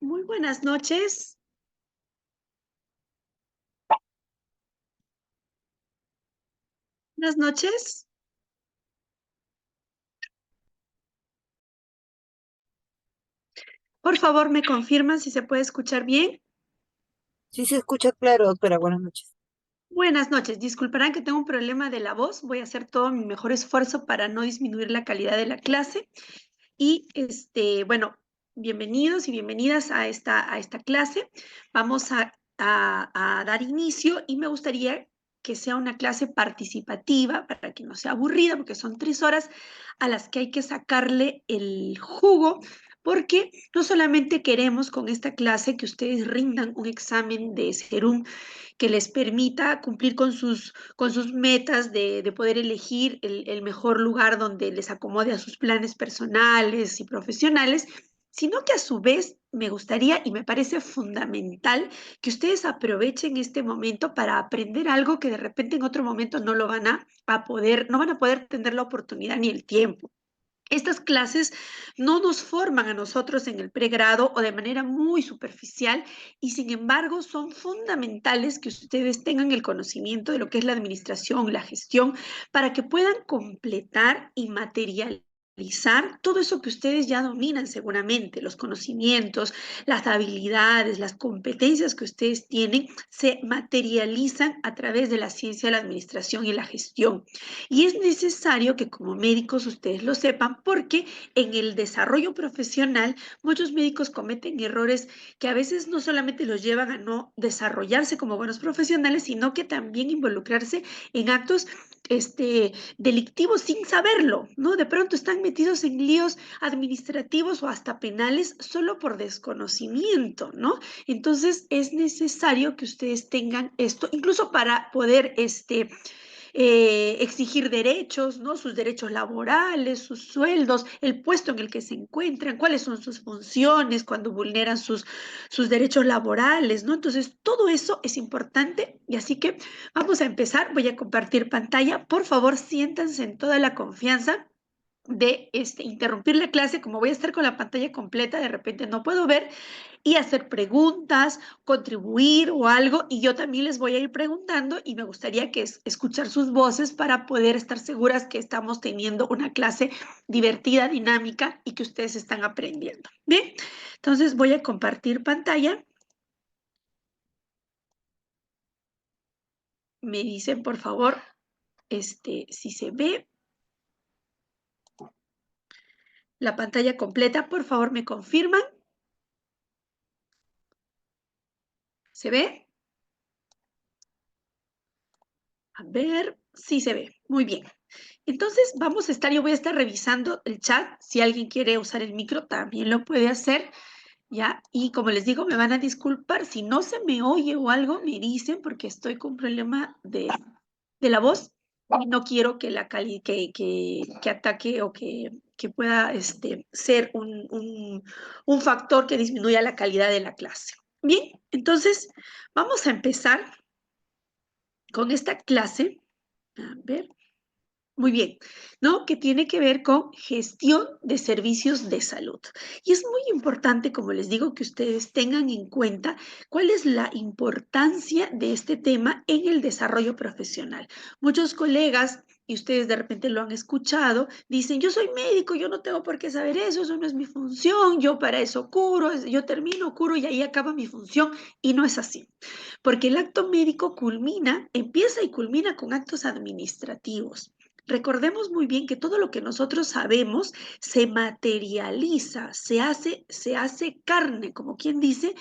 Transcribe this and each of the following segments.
Muy buenas noches. Buenas noches. Por favor, ¿me confirman si se puede escuchar bien? Sí se escucha claro, doctora. Buenas noches. Buenas noches. Disculparán que tengo un problema de la voz. Voy a hacer todo mi mejor esfuerzo para no disminuir la calidad de la clase. Y bueno, bienvenidos y bienvenidas a esta clase. Vamos a dar inicio y me gustaría que sea una clase participativa para que no sea aburrida, porque son 3 horas a las que hay que sacarle el jugo, porque no solamente queremos con esta clase que ustedes rindan un examen de Serum que les permita cumplir con sus metas de poder elegir el mejor lugar donde les acomode a sus planes personales y profesionales, sino que a su vez me gustaría y me parece fundamental que ustedes aprovechen este momento para aprender algo que de repente en otro momento no lo van a poder, no van a poder tener la oportunidad ni el tiempo. Estas clases no nos forman a nosotros en el pregrado o de manera muy superficial y sin embargo son fundamentales que ustedes tengan el conocimiento de lo que es la administración, la gestión, para que puedan completar y materializar todo eso que ustedes ya dominan seguramente, los conocimientos, las habilidades, las competencias que ustedes tienen, se materializan a través de la ciencia de la administración y la gestión. Y es necesario que como médicos ustedes lo sepan porque en el desarrollo profesional muchos médicos cometen errores que a veces no solamente los llevan a no desarrollarse como buenos profesionales, sino que también involucrarse en actos delictivos sin saberlo, ¿no? De pronto están metidos en líos administrativos o hasta penales solo por desconocimiento, ¿no? Entonces es necesario que ustedes tengan esto, incluso para poder exigir derechos, ¿no? Sus derechos laborales, sus sueldos, el puesto en el que se encuentran, cuáles son sus funciones cuando vulneran sus derechos laborales, ¿no? Entonces, todo eso es importante y así que vamos a empezar. Voy a compartir pantalla. Por favor, siéntanse en toda la confianza de interrumpir la clase, como voy a estar con la pantalla completa, de repente no puedo ver, y hacer preguntas, contribuir o algo, y yo también les voy a ir preguntando y me gustaría que escuchar sus voces para poder estar seguras que estamos teniendo una clase divertida, dinámica y que ustedes están aprendiendo. Bien, entonces voy a compartir pantalla. Me dicen, por favor, si se ve la pantalla completa, por favor me confirman. ¿Se ve? A ver, sí se ve. Muy bien. Entonces, yo voy a estar revisando el chat. Si alguien quiere usar el micro, también lo puede hacer, ¿ya? Y como les digo, me van a disculpar. Si no se me oye o algo, me dicen porque estoy con problema de la voz y no quiero que que ataque o que pueda ser un factor que disminuya la calidad de la clase. Bien, entonces vamos a empezar con esta clase. A ver. Muy bien, ¿no? Que tiene que ver con gestión de servicios de salud. Y es muy importante, como les digo, que ustedes tengan en cuenta cuál es la importancia de este tema en el desarrollo profesional. Muchos colegas, y ustedes de repente lo han escuchado, dicen, yo soy médico, yo no tengo por qué saber eso no es mi función, yo para eso curo, yo termino, curo y ahí acaba mi función. Y no es así, porque el acto médico empieza y culmina con actos administrativos. Recordemos muy bien que todo lo que nosotros sabemos se materializa, se hace carne, como quien dice,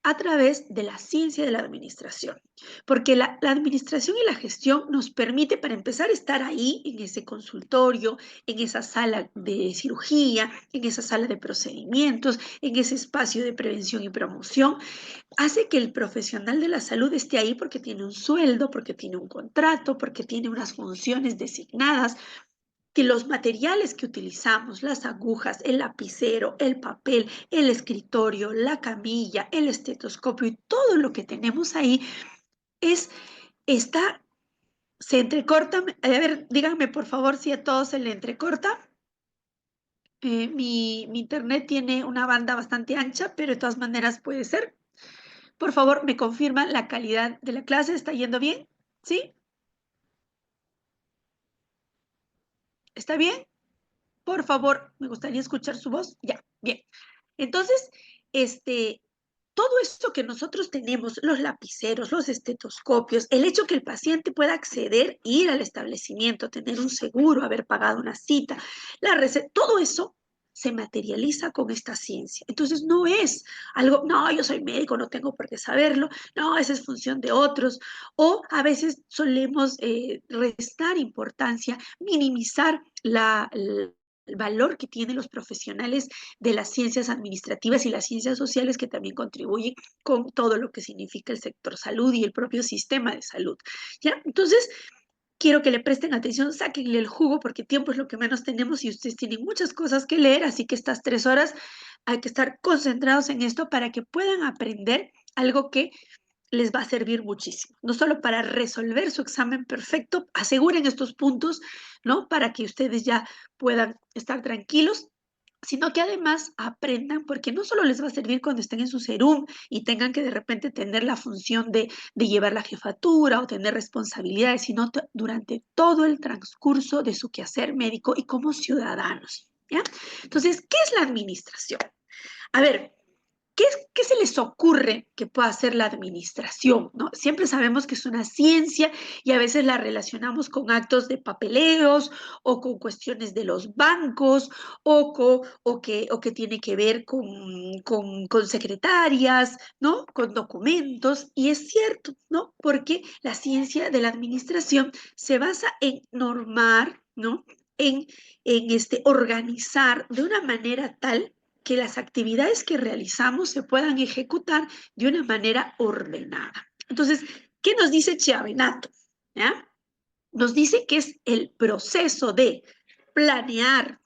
a través de la ciencia de la administración. Porque la administración y la gestión nos permite, para empezar, estar ahí en ese consultorio, en esa sala de cirugía, en esa sala de procedimientos, en ese espacio de prevención y promoción, hace que el profesional de la salud esté ahí porque tiene un sueldo, porque tiene un contrato, porque tiene unas funciones designadas, que los materiales que utilizamos, las agujas, el lapicero, el papel, el escritorio, la camilla, el estetoscopio y todo lo que tenemos ahí es, está, se entrecorta. A ver, díganme por favor si a todos se le entrecorta. Mi internet tiene una banda bastante ancha, pero de todas maneras puede ser. Por favor, ¿me confirman la calidad de la clase? ¿Está yendo bien? ¿Sí? ¿Está bien? Por favor, me gustaría escuchar su voz. Ya, bien. Entonces, este, todo esto que nosotros tenemos, los lapiceros, los estetoscopios, el hecho que el paciente pueda acceder, ir al establecimiento, tener un seguro, haber pagado una cita, la receta, todo eso se materializa con esta ciencia. Entonces no es algo, no, yo soy médico, no tengo por qué saberlo, no, esa es función de otros, o a veces solemos restar importancia, minimizar el valor que tienen los profesionales de las ciencias administrativas y las ciencias sociales que también contribuyen con todo lo que significa el sector salud y el propio sistema de salud. ¿Ya? Entonces, quiero que le presten atención, sáquenle el jugo porque tiempo es lo que menos tenemos y ustedes tienen muchas cosas que leer, así que estas 3 horas hay que estar concentrados en esto para que puedan aprender algo que les va a servir muchísimo, no solo para resolver su examen perfecto, aseguren estos puntos, ¿no? Para que ustedes ya puedan estar tranquilos, sino que además aprendan, porque no solo les va a servir cuando estén en su serum y tengan que de repente tener la función de llevar la jefatura o tener responsabilidades, sino durante todo el transcurso de su quehacer médico y como ciudadanos, ¿ya? Entonces, ¿qué es la administración? A ver, ¿qué se les ocurre que pueda hacer la administración? ¿No? Siempre sabemos que es una ciencia y a veces la relacionamos con actos de papeleos o con cuestiones de los bancos o que tiene que ver con secretarias, ¿no? Con documentos. Y es cierto, ¿no? Porque la ciencia de la administración se basa en normar, ¿no? En, en organizar de una manera tal que las actividades que realizamos se puedan ejecutar de una manera ordenada. Entonces, ¿qué nos dice Chiavenato? ¿Ya? Nos dice que es el proceso de planear,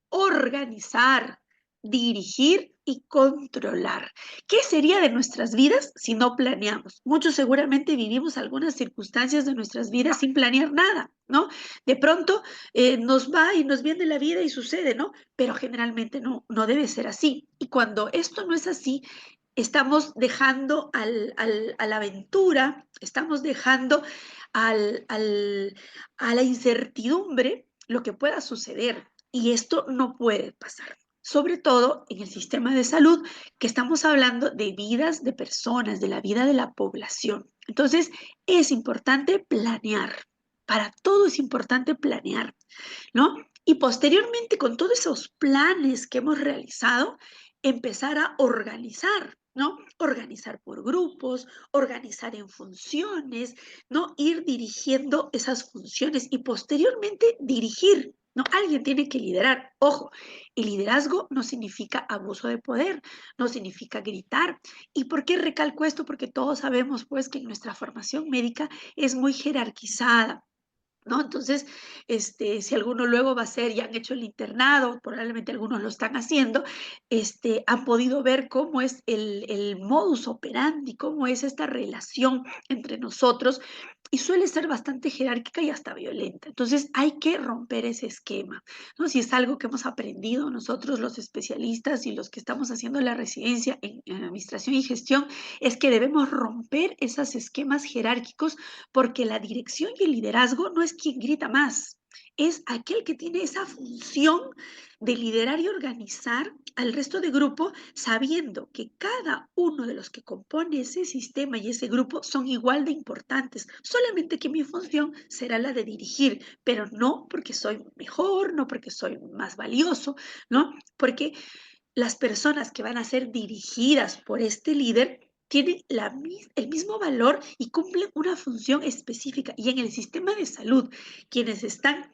organizar, dirigir y controlar. ¿Qué sería de nuestras vidas si no planeamos? Muchos seguramente vivimos algunas circunstancias de nuestras vidas sin planear nada, ¿no? De pronto nos va y nos viene la vida y sucede, ¿no? Pero generalmente no debe ser así. Y cuando esto no es así, estamos dejando a la aventura, estamos dejando a la incertidumbre lo que pueda suceder. Y esto no puede pasar, sobre todo en el sistema de salud, que estamos hablando de vidas de personas, de la vida de la población. Entonces, es importante planear. Para todo es importante planear, ¿no? Y posteriormente, con todos esos planes que hemos realizado, empezar a organizar, ¿no? Organizar por grupos, organizar en funciones, ¿no? Ir dirigiendo esas funciones y posteriormente dirigir, ¿no? Alguien tiene que liderar. Ojo, el liderazgo no significa abuso de poder, no significa gritar. ¿Y por qué recalco esto? Porque todos sabemos, pues, que en nuestra formación médica es muy jerarquizada, ¿no? Entonces, si alguno luego va a ser, ya han hecho el internado, probablemente algunos lo están haciendo, han podido ver cómo es el modus operandi, cómo es esta relación entre nosotros y suele ser bastante jerárquica y hasta violenta. Entonces, hay que romper ese esquema, ¿no? Si es algo que hemos aprendido nosotros los especialistas y los que estamos haciendo la residencia en administración y gestión, es que debemos romper esos esquemas jerárquicos porque la dirección y el liderazgo no es quien grita más, es aquel que tiene esa función de liderar y organizar al resto de grupo, sabiendo que cada uno de los que compone ese sistema y ese grupo son igual de importantes, solamente que mi función será la de dirigir, pero no porque soy mejor, no porque soy más valioso, ¿no? Porque las personas que van a ser dirigidas por este líder tienen el mismo valor y cumplen una función específica. Y en el sistema de salud, quienes están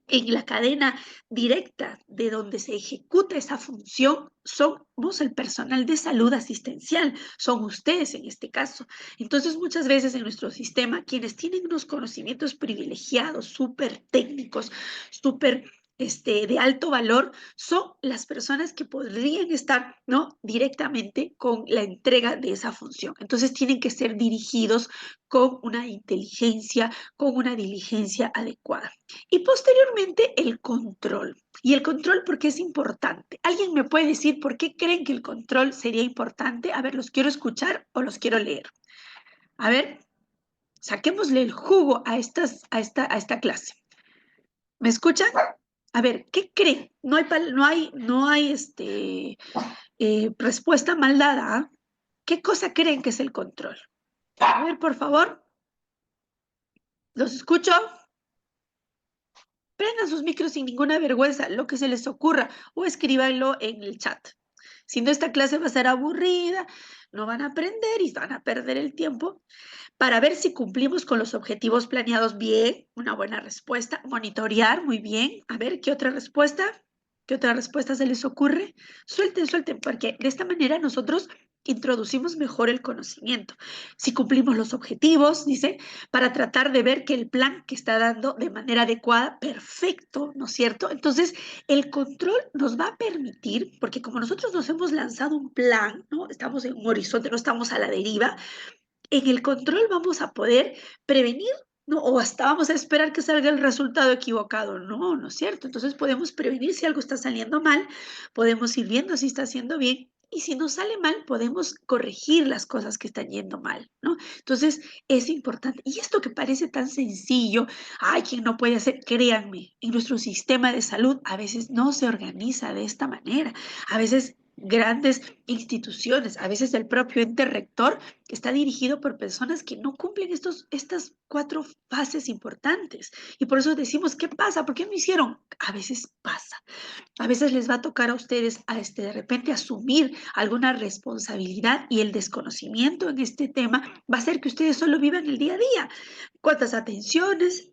en la cadena directa de donde se ejecuta esa función somos el personal de salud asistencial, son ustedes en este caso. Entonces, muchas veces en nuestro sistema, quienes tienen unos conocimientos privilegiados, súper técnicos, súper de alto valor son las personas que podrían estar, ¿no?, directamente con la entrega de esa función. Entonces tienen que ser dirigidos con una inteligencia, con una diligencia adecuada. Y posteriormente el control. ¿Y el control por qué es importante? ¿Alguien me puede decir por qué creen que el control sería importante? A ver, ¿los quiero escuchar o los quiero leer? A ver, saquémosle el jugo a esta clase. ¿Me escuchan? A ver, ¿qué creen? No hay respuesta mal dada, ¿ah? ¿Qué cosa creen que es el control? A ver, por favor, los escucho. Prendan sus micros sin ninguna vergüenza, lo que se les ocurra, o escríbanlo en el chat. Si no, esta clase va a ser aburrida, no van a aprender y van a perder el tiempo. Para ver si cumplimos con los objetivos planeados bien, una buena respuesta. Monitorear, muy bien. A ver, ¿qué otra respuesta? ¿Qué otra respuesta se les ocurre? Suelten, suelten, porque de esta manera nosotros introducimos mejor el conocimiento. Si cumplimos los objetivos, dice, para tratar de ver que el plan que está dando de manera adecuada, perfecto, ¿no es cierto? Entonces, el control nos va a permitir, porque como nosotros nos hemos lanzado un plan, ¿no? Estamos en un horizonte, no estamos a la deriva, en el control vamos a poder prevenir, ¿no? O hasta vamos a esperar que salga el resultado equivocado. No, no es cierto. Entonces podemos prevenir si algo está saliendo mal, podemos ir viendo si está haciendo bien. Y si nos sale mal, podemos corregir las cosas que están yendo mal, ¿no? Entonces, es importante. Y esto que parece tan sencillo, ay, quien no puede hacer, créanme, en nuestro sistema de salud a veces no se organiza de esta manera. A veces grandes instituciones, a veces el propio ente rector está dirigido por personas que no cumplen estas 4 fases importantes. Y por eso decimos, ¿qué pasa? ¿Por qué no hicieron? A veces pasa. A veces les va a tocar a ustedes de repente asumir alguna responsabilidad y el desconocimiento en este tema va a hacer que ustedes solo vivan el día a día. ¿Cuántas atenciones?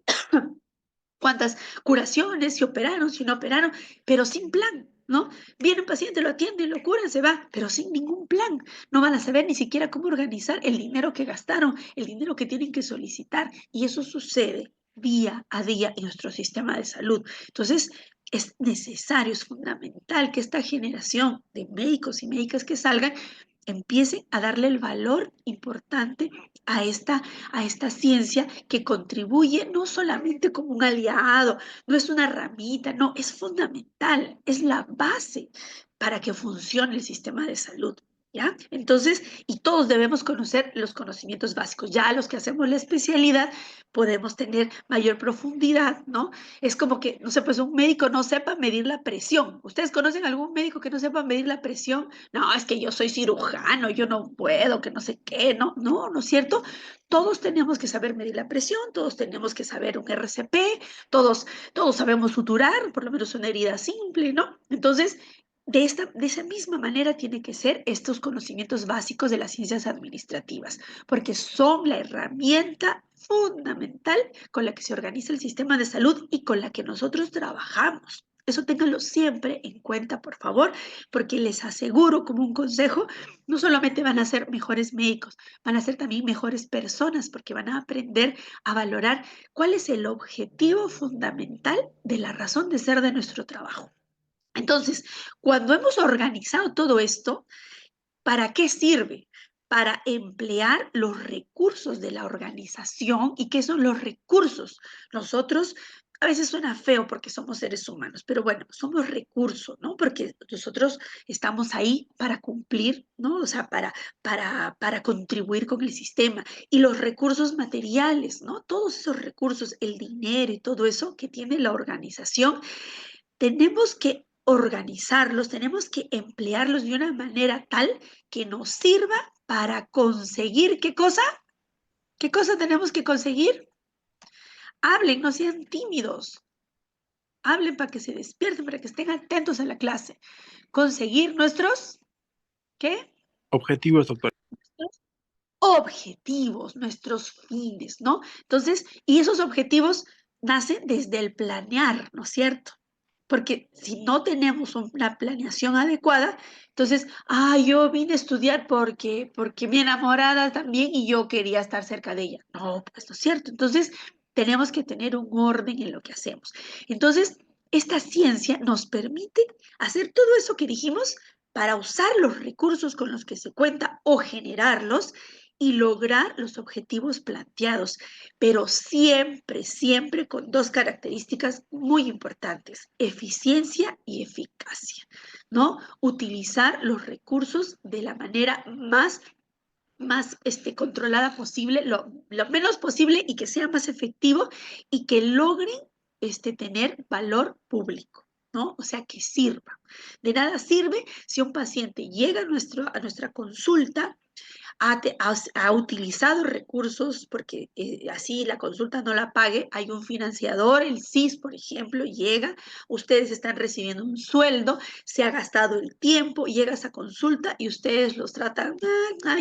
¿Cuántas curaciones? Si operaron, si no operaron, pero sin plan, ¿no? Viene un paciente, lo atienden, lo curan, se va, pero sin ningún plan. No van a saber ni siquiera cómo organizar el dinero que gastaron, el dinero que tienen que solicitar. Y eso sucede día a día en nuestro sistema de salud. Entonces, es necesario, es fundamental que esta generación de médicos y médicas que salgan empiecen a darle el valor importante a esta ciencia que contribuye no solamente como un aliado, no es una ramita, no, es fundamental, es la base para que funcione el sistema de salud. ¿Ya? Entonces, y todos debemos conocer los conocimientos básicos. Ya los que hacemos la especialidad podemos tener mayor profundidad, ¿no? Es como que, no sé, pues un médico no sepa medir la presión. ¿Ustedes conocen algún médico que no sepa medir la presión? No, es que yo soy cirujano, yo no puedo, que no sé qué, no, no, ¿no es cierto? Todos tenemos que saber medir la presión, todos tenemos que saber un RCP, todos sabemos suturar, por lo menos una herida simple, ¿no? Entonces, de esa misma manera tiene que ser estos conocimientos básicos de las ciencias administrativas, porque son la herramienta fundamental con la que se organiza el sistema de salud y con la que nosotros trabajamos. Eso ténganlo siempre en cuenta, por favor, porque les aseguro como un consejo, no solamente van a ser mejores médicos, van a ser también mejores personas, porque van a aprender a valorar cuál es el objetivo fundamental de la razón de ser de nuestro trabajo. Entonces, cuando hemos organizado todo esto, ¿para qué sirve? Para emplear los recursos de la organización. ¿Y qué son los recursos? Nosotros, a veces suena feo porque somos seres humanos, pero bueno, somos recursos, ¿no? Porque nosotros estamos ahí para cumplir, ¿no? O sea, para contribuir con el sistema. Y los recursos materiales, ¿no? Todos esos recursos, el dinero y todo eso que tiene la organización, tenemos que organizarlos, tenemos que emplearlos de una manera tal que nos sirva para conseguir, ¿qué cosa? ¿Qué cosa tenemos que conseguir? Hablen, no sean tímidos. Hablen para que se despierten, para que estén atentos a la clase. Conseguir nuestros, ¿qué? Objetivos, doctor. Nuestros objetivos, nuestros fines, ¿no? Entonces, y esos objetivos nacen desde el planear, ¿no es cierto? Porque si no tenemos una planeación adecuada, entonces, yo vine a estudiar porque mi enamorada también y yo quería estar cerca de ella. No, pues no es cierto. Entonces, tenemos que tener un orden en lo que hacemos. Entonces, esta ciencia nos permite hacer todo eso que dijimos para usar los recursos con los que se cuenta o generarlos y lograr los objetivos planteados, pero siempre, siempre con dos características muy importantes: eficiencia y eficacia, ¿no? Utilizar los recursos de la manera más controlada posible, lo menos posible, y que sea más efectivo y que logren tener valor público, ¿no? O sea, que sirva. De nada sirve si un paciente llega a nuestra consulta, ha utilizado recursos, porque así la consulta no la pague, hay un financiador, el CIS, por ejemplo, llega, ustedes están recibiendo un sueldo, se ha gastado el tiempo, llega a esa consulta y ustedes los tratan,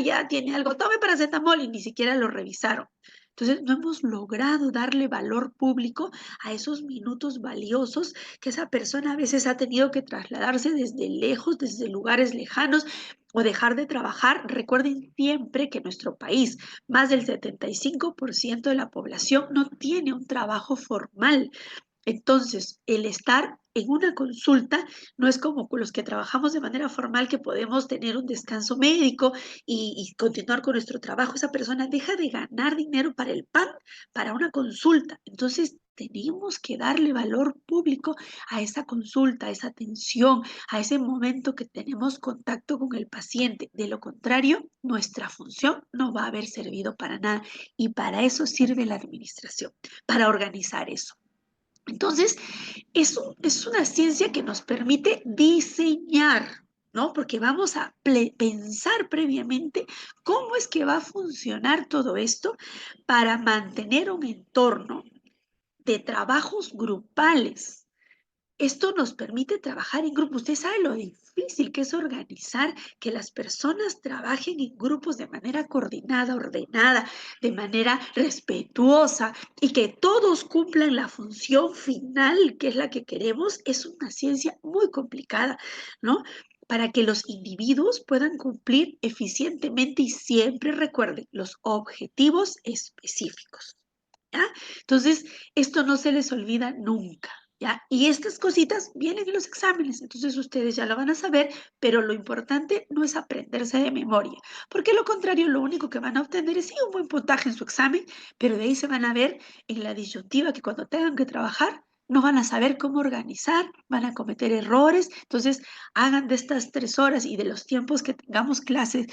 ya tiene algo, tome paracetamol, y ni siquiera lo revisaron. Entonces, no hemos logrado darle valor público a esos minutos valiosos que esa persona a veces ha tenido que trasladarse desde lejos, desde lugares lejanos, o dejar de trabajar. Recuerden siempre que en nuestro país más del 75% de la población no tiene un trabajo formal. Entonces, el estar en una consulta no es como con los que trabajamos de manera formal, que podemos tener un descanso médico y continuar con nuestro trabajo. Esa persona deja de ganar dinero para el pan, para una consulta. Entonces, tenemos que darle valor público a esa consulta, a esa atención, a ese momento que tenemos contacto con el paciente. De lo contrario, nuestra función no va a haber servido para nada, y para eso sirve la administración, para organizar eso. Entonces, es una ciencia que nos permite diseñar, ¿no? Porque vamos a pensar previamente cómo es que va a funcionar todo esto para mantener un entorno de trabajos grupales. Esto nos permite trabajar en grupo. Usted sabe lo difícil que es organizar que las personas trabajen en grupos de manera coordinada, ordenada, de manera respetuosa, y que todos cumplan la función final, que es la que queremos. Es una ciencia muy complicada, ¿no? Para que los individuos puedan cumplir eficientemente y siempre recuerden los objetivos específicos, ¿ya? Entonces, esto no se les olvida nunca, ¿ya? Y estas cositas vienen en los exámenes, entonces ustedes ya lo van a saber, pero lo importante no es aprenderse de memoria, porque lo contrario, lo único que van a obtener es sí un buen puntaje en su examen, pero de ahí se van a ver en la disyuntiva, que cuando tengan que trabajar no van a saber cómo organizar, van a cometer errores. Entonces, hagan de estas 3 horas y de los tiempos que tengamos clases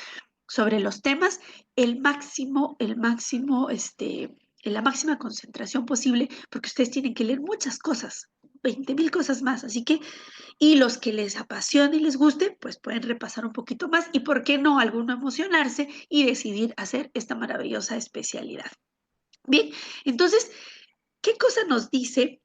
sobre los temas la máxima concentración posible, porque ustedes tienen que leer muchas cosas, 20.000 cosas más. Así que, y los que les apasione y les guste, pues pueden repasar un poquito más, y por qué no, alguno emocionarse y decidir hacer esta maravillosa especialidad. Bien, entonces, ¿qué cosa nos dice?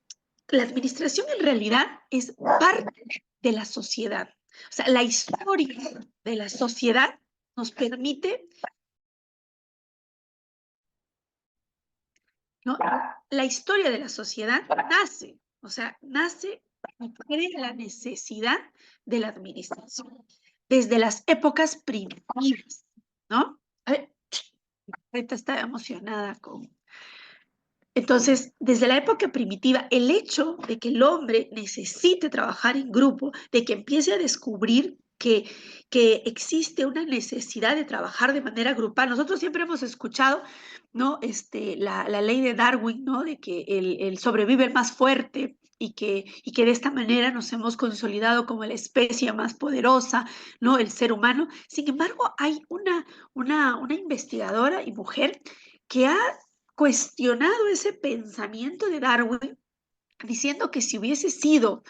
La administración en realidad es parte de la sociedad. O sea, la historia de la sociedad nos permite, ¿no? La historia de la sociedad nace, o sea, nace y tiene la necesidad de la administración desde las épocas primitivas, ¿no? A ver, ahorita está emocionada con... Entonces, desde la época primitiva, el hecho de que el hombre necesite trabajar en grupo, de que empiece a descubrir que existe una necesidad de trabajar de manera grupal. Nosotros siempre hemos escuchado, ¿no? La ley de Darwin, ¿no? De que el sobrevive el más fuerte, y que de esta manera nos hemos consolidado como la especie más poderosa, ¿no? El ser humano. Sin embargo, hay una investigadora y mujer que ha cuestionado ese pensamiento de Darwin, diciendo que si hubiese sido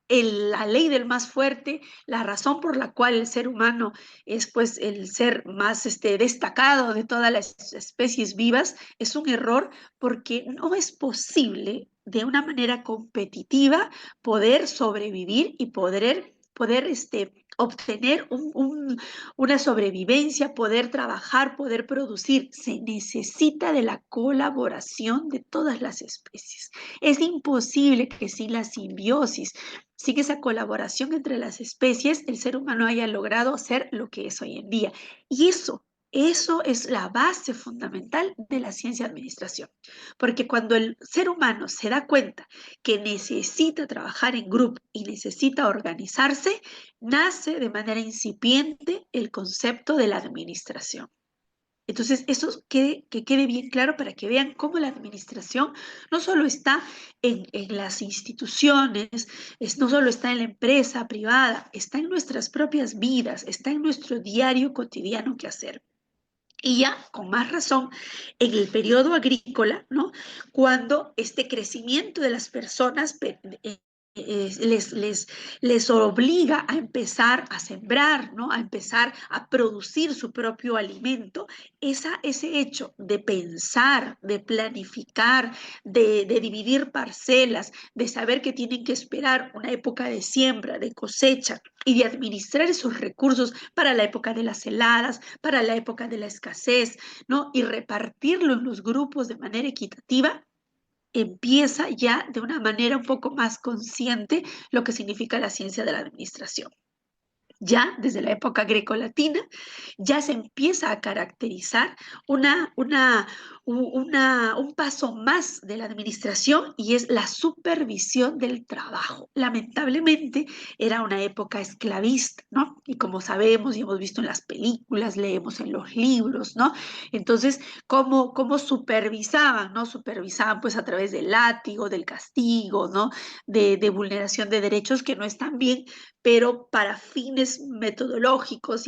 la ley del más fuerte, la razón por la cual el ser humano es pues el ser más destacado de todas las especies vivas, es un error, porque no es posible de una manera competitiva poder sobrevivir y poder obtener una sobrevivencia, poder trabajar, poder producir. Se necesita de la colaboración de todas las especies. Es imposible que sin la simbiosis, sin esa colaboración entre las especies, el ser humano haya logrado ser lo que es hoy en día. Y eso Eso es la base fundamental de la ciencia de administración, porque cuando el ser humano se da cuenta que necesita trabajar en grupo y necesita organizarse, nace de manera incipiente el concepto de la administración. Entonces, que quede bien claro para que vean cómo la administración no solo está en las instituciones, no solo está en la empresa privada, está en nuestras propias vidas, está en nuestro diario cotidiano que hacer. Y ya con más razón en el periodo agrícola, ¿no? Cuando este crecimiento de las personas les obliga a empezar a sembrar, ¿no? A empezar a producir su propio alimento, ese hecho de pensar, de planificar, de dividir parcelas, de saber que tienen que esperar una época de siembra, de cosecha y de administrar esos recursos para la época de las heladas, para la época de la escasez, ¿no? Y repartirlo en los grupos de manera equitativa, empieza ya de una manera un poco más consciente lo que significa la ciencia de la administración. Ya desde la época grecolatina, ya se empieza a caracterizar un paso más de la administración y es la supervisión del trabajo. Lamentablemente era una época esclavista, ¿no? Y como sabemos y hemos visto en las películas, leemos en los libros, ¿no? Entonces, ¿cómo supervisaban, ¿no? Supervisaban pues a través del látigo, del castigo, ¿no? De vulneración de derechos que no están bien, pero para fines metodológicos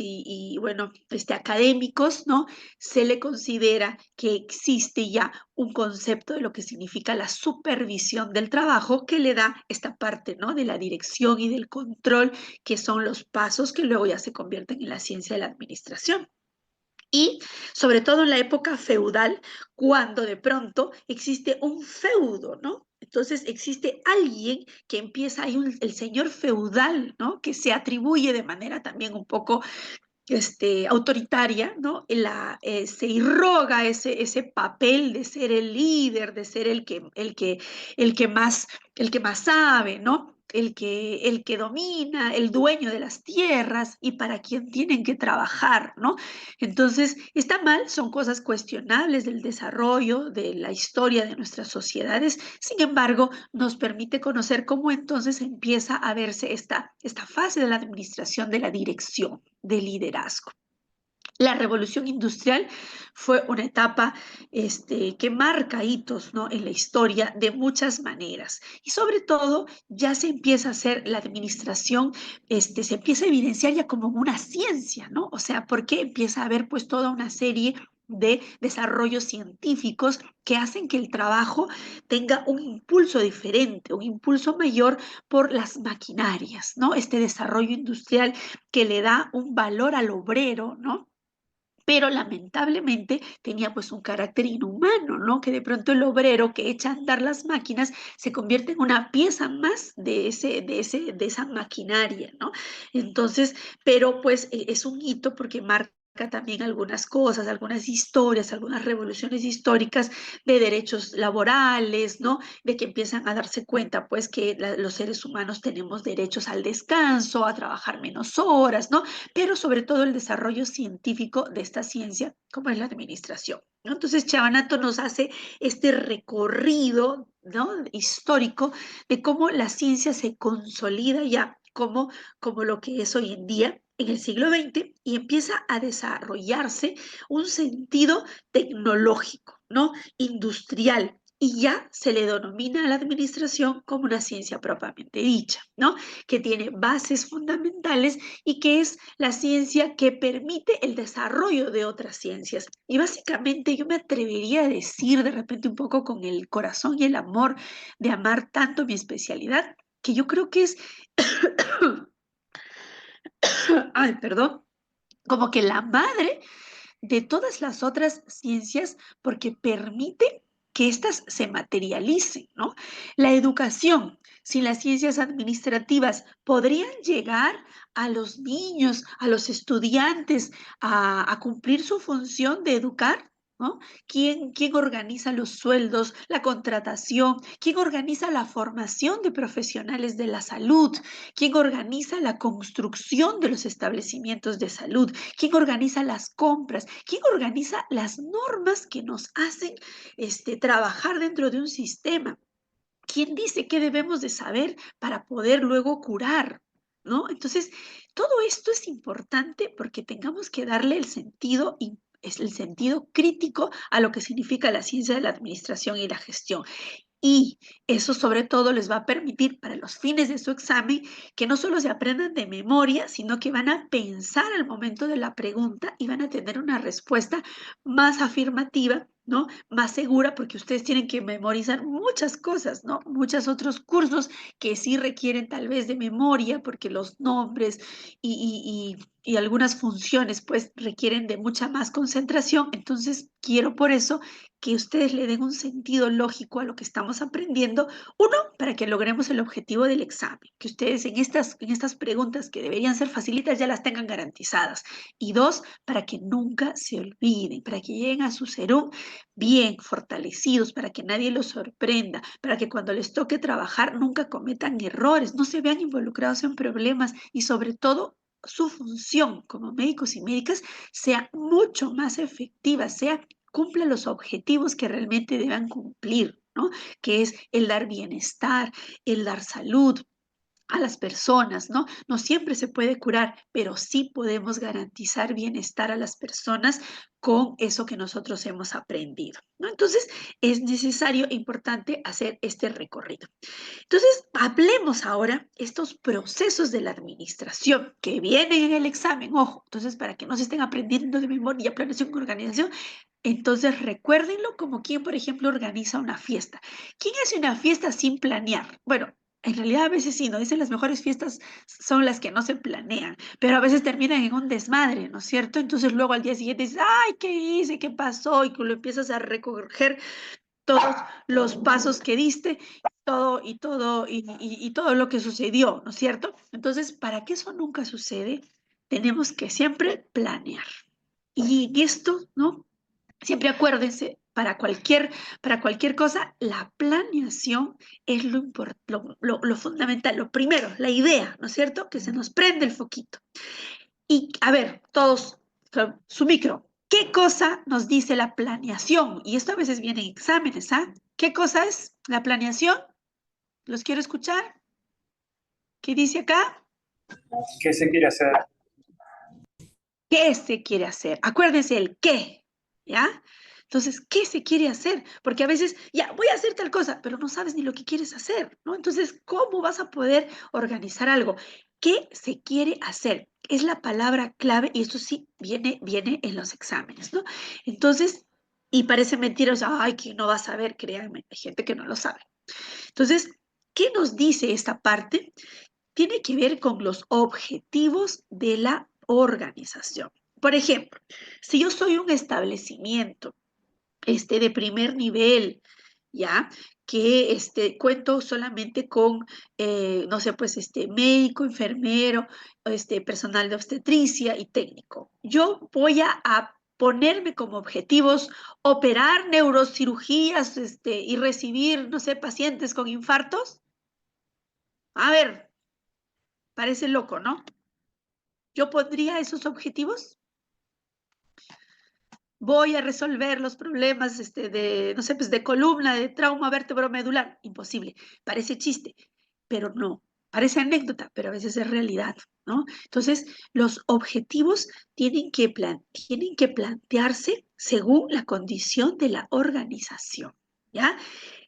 bueno, académicos, ¿no? Se le considera que existe ya un concepto de lo que significa la supervisión del trabajo que le da esta parte, ¿no? De la dirección y del control, que son los pasos que luego ya se convierten en la ciencia de la administración. Y sobre todo en la época feudal, cuando de pronto existe un feudo, ¿no? Entonces existe alguien que empieza, el señor feudal, ¿no? Que se atribuye de manera también un poco autoritaria, ¿no? Se irroga ese papel de ser el líder, de ser el que más sabe, ¿no? El que domina, el dueño de las tierras y para quien tienen que trabajar, ¿no? Entonces, está mal, son cosas cuestionables del desarrollo, de la historia de nuestras sociedades, sin embargo, nos permite conocer cómo entonces empieza a verse esta fase de la administración, de la dirección, del liderazgo. La revolución industrial fue una etapa que marca hitos, ¿no? En la historia de muchas maneras. Y sobre todo ya se empieza a hacer la administración, se empieza a evidenciar ya como una ciencia, ¿no? O sea, porque empieza a haber pues toda una serie de desarrollos científicos que hacen que el trabajo tenga un impulso diferente, un impulso mayor por las maquinarias, ¿no? Este desarrollo industrial que le da un valor al obrero, ¿no? Pero lamentablemente tenía pues un carácter inhumano, ¿no? Que de pronto el obrero que echa a andar las máquinas se convierte en una pieza más de esa maquinaria, ¿no? Entonces, pero pues es un hito porque marca también algunas cosas, algunas historias, algunas revoluciones históricas de derechos laborales, ¿no? De que empiezan a darse cuenta, pues, que los seres humanos tenemos derechos al descanso, a trabajar menos horas, ¿no? Pero sobre todo el desarrollo científico de esta ciencia, como es la administración, ¿no? Entonces, Chavanato nos hace este recorrido, ¿no? Histórico de cómo la ciencia se consolida ya como lo que es hoy en día en el siglo XX y empieza a desarrollarse un sentido tecnológico, ¿no? Industrial, y ya se le denomina a la administración como una ciencia propiamente dicha, ¿no? Que tiene bases fundamentales y que es la ciencia que permite el desarrollo de otras ciencias. Y básicamente yo me atrevería a decir de repente un poco con el corazón y el amor de amar tanto mi especialidad, que yo creo que es, ay, perdón, como que la madre de todas las otras ciencias porque permite que éstas se materialicen, ¿no? La educación, sin las ciencias administrativas, podrían llegar a los niños, a los estudiantes, a cumplir su función de educar. ¿no? ¿Quién organiza los sueldos, la contratación? ¿Quién organiza la formación de profesionales de la salud? ¿Quién organiza la construcción de los establecimientos de salud? ¿Quién organiza las compras? ¿Quién organiza las normas que nos hacen trabajar dentro de un sistema? ¿Quién dice qué debemos de saber para poder luego curar? ¿No? Entonces, todo esto es importante porque tengamos que darle el sentido, es el sentido crítico a lo que significa la ciencia de la administración y la gestión. Y eso sobre todo les va a permitir para los fines de su examen que no solo se aprendan de memoria, sino que van a pensar al momento de la pregunta y van a tener una respuesta más afirmativa, ¿no? Más segura, porque ustedes tienen que memorizar muchas cosas, ¿no? Muchos otros cursos que sí requieren tal vez de memoria, porque los nombres y algunas funciones pues requieren de mucha más concentración. Entonces, quiero por eso que ustedes le den un sentido lógico a lo que estamos aprendiendo. Uno, para que logremos el objetivo del examen, que ustedes en estas preguntas que deberían ser facilitas ya las tengan garantizadas. Y dos, para que nunca se olviden, para que lleguen a su serum bien fortalecidos, para que nadie los sorprenda, para que cuando les toque trabajar nunca cometan errores, no se vean involucrados en problemas y sobre todo su función como médicos y médicas sea mucho más efectiva, sea cumpla los objetivos que realmente deban cumplir, ¿no? Que es el dar bienestar, el dar salud a las personas, ¿no? No siempre se puede curar, pero sí podemos garantizar bienestar a las personas con eso que nosotros hemos aprendido, ¿no? Entonces, es necesario e importante hacer este recorrido. Entonces, hablemos ahora estos procesos de la administración que vienen en el examen, ojo, entonces para que no se estén aprendiendo de memoria, planeación y organización, entonces recuérdenlo como quien, por ejemplo, organiza una fiesta. ¿Quién hace una fiesta sin planear? Bueno, en realidad a veces sí, ¿no? Dicen las mejores fiestas son las que no se planean, pero a veces terminan en un desmadre, ¿no es cierto? Entonces luego al día siguiente dices, ay, ¿qué hice? ¿Qué pasó? Y que lo empiezas a recoger todos los pasos que diste, todo lo que sucedió, ¿no es cierto? Entonces, para que eso nunca sucede, tenemos que siempre planear. Y en esto, ¿no? Siempre acuérdense, para cualquier cosa, la planeación es lo fundamental, lo primero, la idea, ¿no es cierto? Que se nos prende el foquito. Y a ver, todos, su micro, ¿qué cosa nos dice la planeación? Y esto a veces viene en exámenes, ¿ah? ¿Qué cosa es la planeación? ¿Los quiero escuchar? ¿Qué dice acá? ¿Qué se quiere hacer? ¿Qué se quiere hacer? Acuérdense el qué, ¿ya? Entonces, ¿qué se quiere hacer? Porque a veces, ya, voy a hacer tal cosa, pero no sabes ni lo que quieres hacer, ¿no? Entonces, ¿cómo vas a poder organizar algo? ¿Qué se quiere hacer? Es la palabra clave y esto sí viene en los exámenes, ¿no? Entonces, y parece mentira, o sea, ay, que no va a saber, créanme, hay gente que no lo sabe. Entonces, ¿qué nos dice esta parte? Tiene que ver con los objetivos de la organización. Por ejemplo, si yo soy un establecimiento de primer nivel, ¿ya? Que cuento solamente con, no sé, pues médico, enfermero, personal de obstetricia y técnico. Yo voy a ponerme como objetivos operar neurocirugías y recibir, no sé, pacientes con infartos. A ver, parece loco, ¿no? Yo pondría esos objetivos. Voy a resolver los problemas no sé, pues de columna, de trauma vértebro-medular. Imposible. Parece chiste, pero no. Parece anécdota, pero a veces es realidad, ¿no? Entonces, los objetivos tienen que plantearse según la condición de la organización, ¿ya?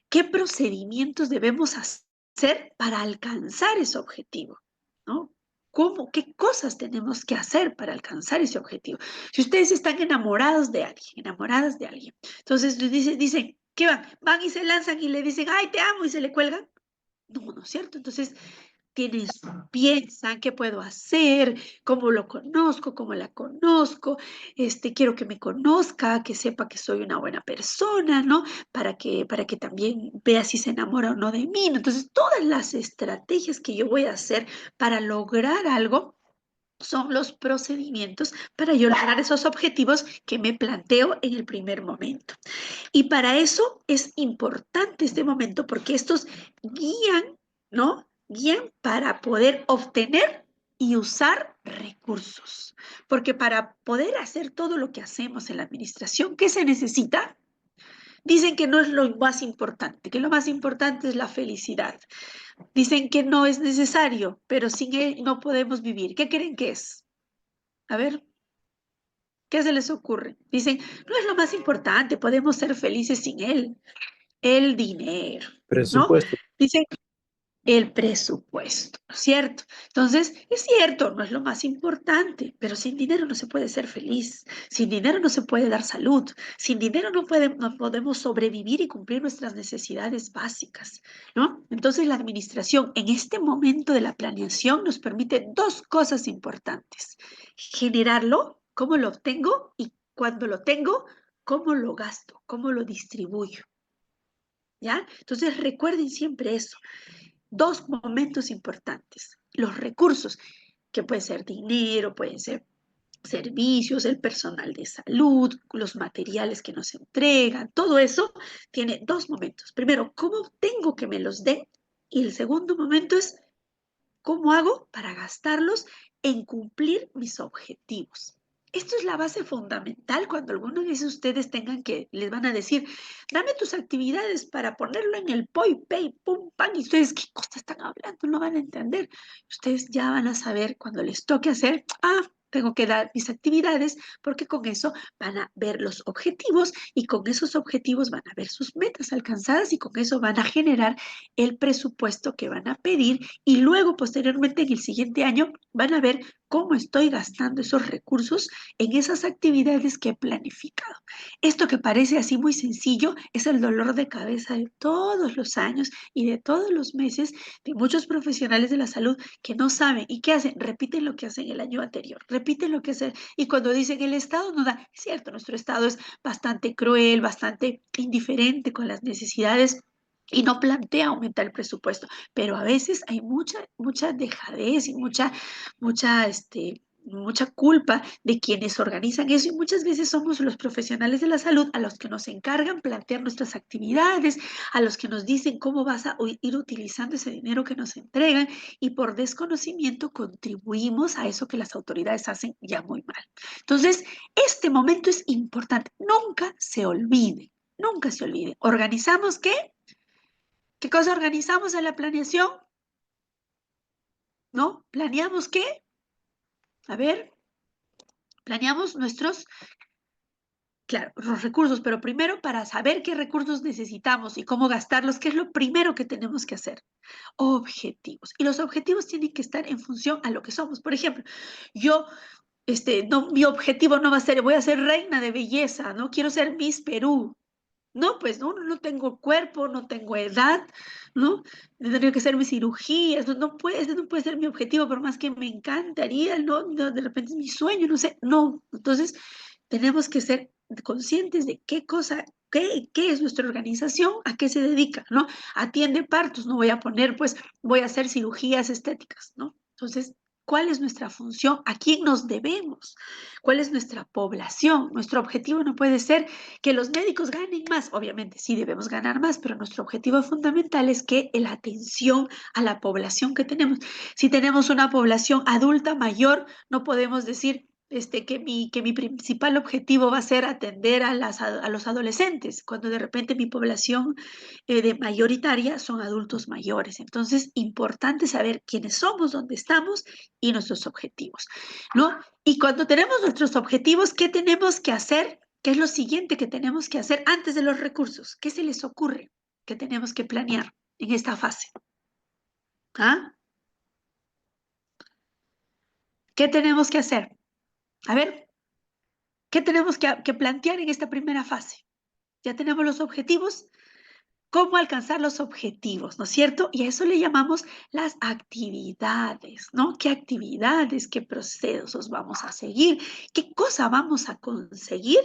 ¿Qué procedimientos debemos hacer para alcanzar ese objetivo? ¿No? ¿Cómo? ¿Qué cosas tenemos que hacer para alcanzar ese objetivo? Si ustedes están enamorados de alguien, enamoradas de alguien, entonces dicen, ¿qué van? Van y se lanzan y le dicen, ay, te amo, y se le cuelgan. No, ¿no es cierto? Entonces, piensan qué puedo hacer, cómo lo conozco, cómo la conozco, quiero que me conozca, que sepa que soy una buena persona, ¿no? Para que también vea si se enamora o no de mí, ¿no? Entonces, todas las estrategias que yo voy a hacer para lograr algo son los procedimientos para yo lograr esos objetivos que me planteo en el primer momento. Y para eso es importante este momento porque estos guían, ¿no? Guían para poder obtener y usar recursos. Porque para poder hacer todo lo que hacemos en la administración, ¿qué se necesita? Dicen que no es lo más importante, que lo más importante es la felicidad. Dicen que no es necesario, pero sin él no podemos vivir. ¿Qué creen que es? A ver, ¿qué se les ocurre? Dicen, no es lo más importante, podemos ser felices sin él. El dinero, ¿no? Presupuesto. Dicen el presupuesto, ¿no es cierto? Entonces, es cierto, no es lo más importante, pero sin dinero no se puede ser feliz, sin dinero no se puede dar salud, sin dinero no podemos sobrevivir y cumplir nuestras necesidades básicas, ¿no? Entonces, la administración en este momento de la planeación nos permite dos cosas importantes: generarlo, cómo lo obtengo, y cuando lo tengo, cómo lo gasto, cómo lo distribuyo. ¿Ya? Entonces recuerden siempre eso. Dos momentos importantes. Los recursos, que pueden ser dinero, pueden ser servicios, el personal de salud, los materiales que nos entregan, todo eso tiene dos momentos. Primero, ¿cómo tengo que me los den? Y el segundo momento es, ¿cómo hago para gastarlos en cumplir mis objetivos? Esto es la base fundamental cuando algunos de ustedes tengan que, les van a decir, dame tus actividades para ponerlo en el POI, PAY, pum, pam, y ustedes, ¿qué cosa están hablando? No van a entender. Ustedes ya van a saber cuando les toque hacer, tengo que dar mis actividades, porque con eso van a ver los objetivos y con esos objetivos van a ver sus metas alcanzadas y con eso van a generar el presupuesto que van a pedir y luego posteriormente en el siguiente año van a ver cómo estoy gastando esos recursos en esas actividades que he planificado. Esto que parece así muy sencillo es el dolor de cabeza de todos los años y de todos los meses de muchos profesionales de la salud que no saben y qué hacen, repiten lo que hacen el año anterior, repiten lo que hacen y cuando dicen el Estado no da, es cierto, nuestro Estado es bastante cruel, bastante indiferente con las necesidades y no plantea aumentar el presupuesto, pero a veces hay mucha dejadez y mucha culpa de quienes organizan eso y muchas veces somos los profesionales de la salud a los que nos encargan plantear nuestras actividades, a los que nos dicen cómo vas a ir utilizando ese dinero que nos entregan y por desconocimiento contribuimos a eso que las autoridades hacen ya muy mal. Entonces, este momento es importante, nunca se olvide, nunca se olvide. ¿Organizamos qué? ¿Qué cosa organizamos en la planeación? ¿No? ¿Planeamos qué? A ver, planeamos claro, los recursos, pero primero para saber qué recursos necesitamos y cómo gastarlos, ¿qué es lo primero que tenemos que hacer? Objetivos. Y los objetivos tienen que estar en función a lo que somos. Por ejemplo, yo, no, mi objetivo no va a ser, voy a ser reina de belleza, no quiero ser Miss Perú. No, pues no tengo cuerpo, no tengo edad, ¿no? Tendría que hacer mis cirugías, no puede ser mi objetivo, por más que me encantaría, ¿no? De repente es mi sueño, no sé, no. Entonces, tenemos que ser conscientes de qué cosa, qué es nuestra organización, a qué se dedica, ¿no? Atiende partos, no voy a poner, pues, voy a hacer cirugías estéticas, ¿no? Entonces, ¿cuál es nuestra función? ¿A quién nos debemos? ¿Cuál es nuestra población? Nuestro objetivo no puede ser que los médicos ganen más, obviamente sí debemos ganar más, pero nuestro objetivo fundamental es que la atención a la población que tenemos. Si tenemos una población adulta mayor, no podemos decir que mi principal objetivo va a ser atender a los adolescentes, cuando de repente mi población de mayoritaria son adultos mayores. Entonces, importante saber quiénes somos, dónde estamos y nuestros objetivos, ¿no? Y cuando tenemos nuestros objetivos, ¿qué tenemos que hacer? ¿Qué es lo siguiente que tenemos que hacer antes de los recursos? ¿Qué se les ocurre que tenemos que planear en esta fase? ¿Ah? ¿Qué tenemos que hacer? A ver, ¿qué tenemos que plantear en esta primera fase? Ya tenemos los objetivos. ¿Cómo alcanzar los objetivos? ¿No es cierto? Y a eso le llamamos las actividades, ¿no? ¿Qué actividades, qué procesos vamos a seguir? ¿Qué cosa vamos a conseguir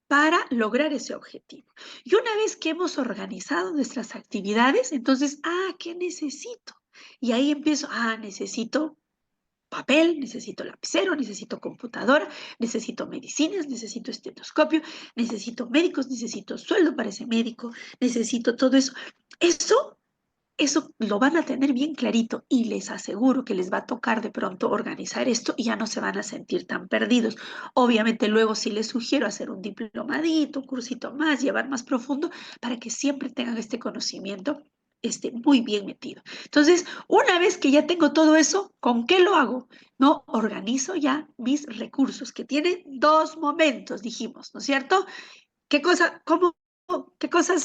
para lograr ese objetivo? Y una vez que hemos organizado nuestras actividades, entonces, ¿qué necesito? Y ahí empiezo, necesito papel, necesito lapicero, necesito computadora, necesito medicinas, necesito estetoscopio, necesito médicos, necesito sueldo para ese médico, necesito todo eso. Eso lo van a tener bien clarito y les aseguro que les va a tocar de pronto organizar esto y ya no se van a sentir tan perdidos. Obviamente luego sí les sugiero hacer un diplomadito, un cursito más, llevar más profundo para que siempre tengan este conocimiento muy bien metido. Entonces, una vez que ya tengo todo eso, ¿con qué lo hago? No, organizo ya mis recursos, que tienen dos momentos, dijimos, ¿no es cierto? ¿Qué cosas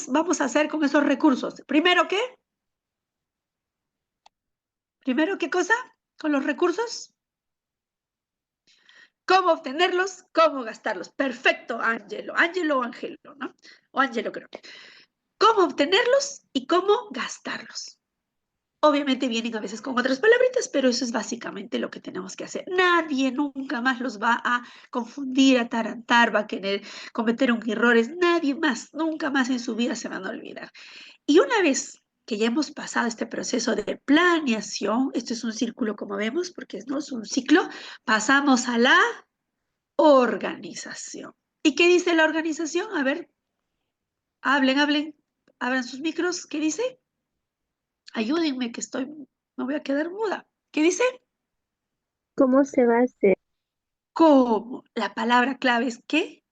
vamos a hacer con esos recursos? Primero, ¿qué? Primero, ¿qué cosa? Con los recursos. ¿Cómo obtenerlos? ¿Cómo gastarlos? Perfecto, Ángelo. Ángelo o Ángelo, ¿no? O Ángelo creo. ¿Cómo obtenerlos y cómo gastarlos? Obviamente vienen a veces con otras palabritas, pero eso es básicamente lo que tenemos que hacer. Nadie nunca más los va a confundir, atarantar, va a querer cometer un errores. Nadie más, nunca más en su vida se van a olvidar. Y una vez que ya hemos pasado este proceso de planeación, esto es un círculo como vemos, porque no es un ciclo, pasamos a la organización. ¿Y qué dice la organización? A ver, hablen, abran sus micros. ¿Qué dice? Ayúdenme que me voy a quedar muda. ¿Qué dice? ¿Cómo se va a hacer? ¿Cómo? La palabra clave es ¿qué?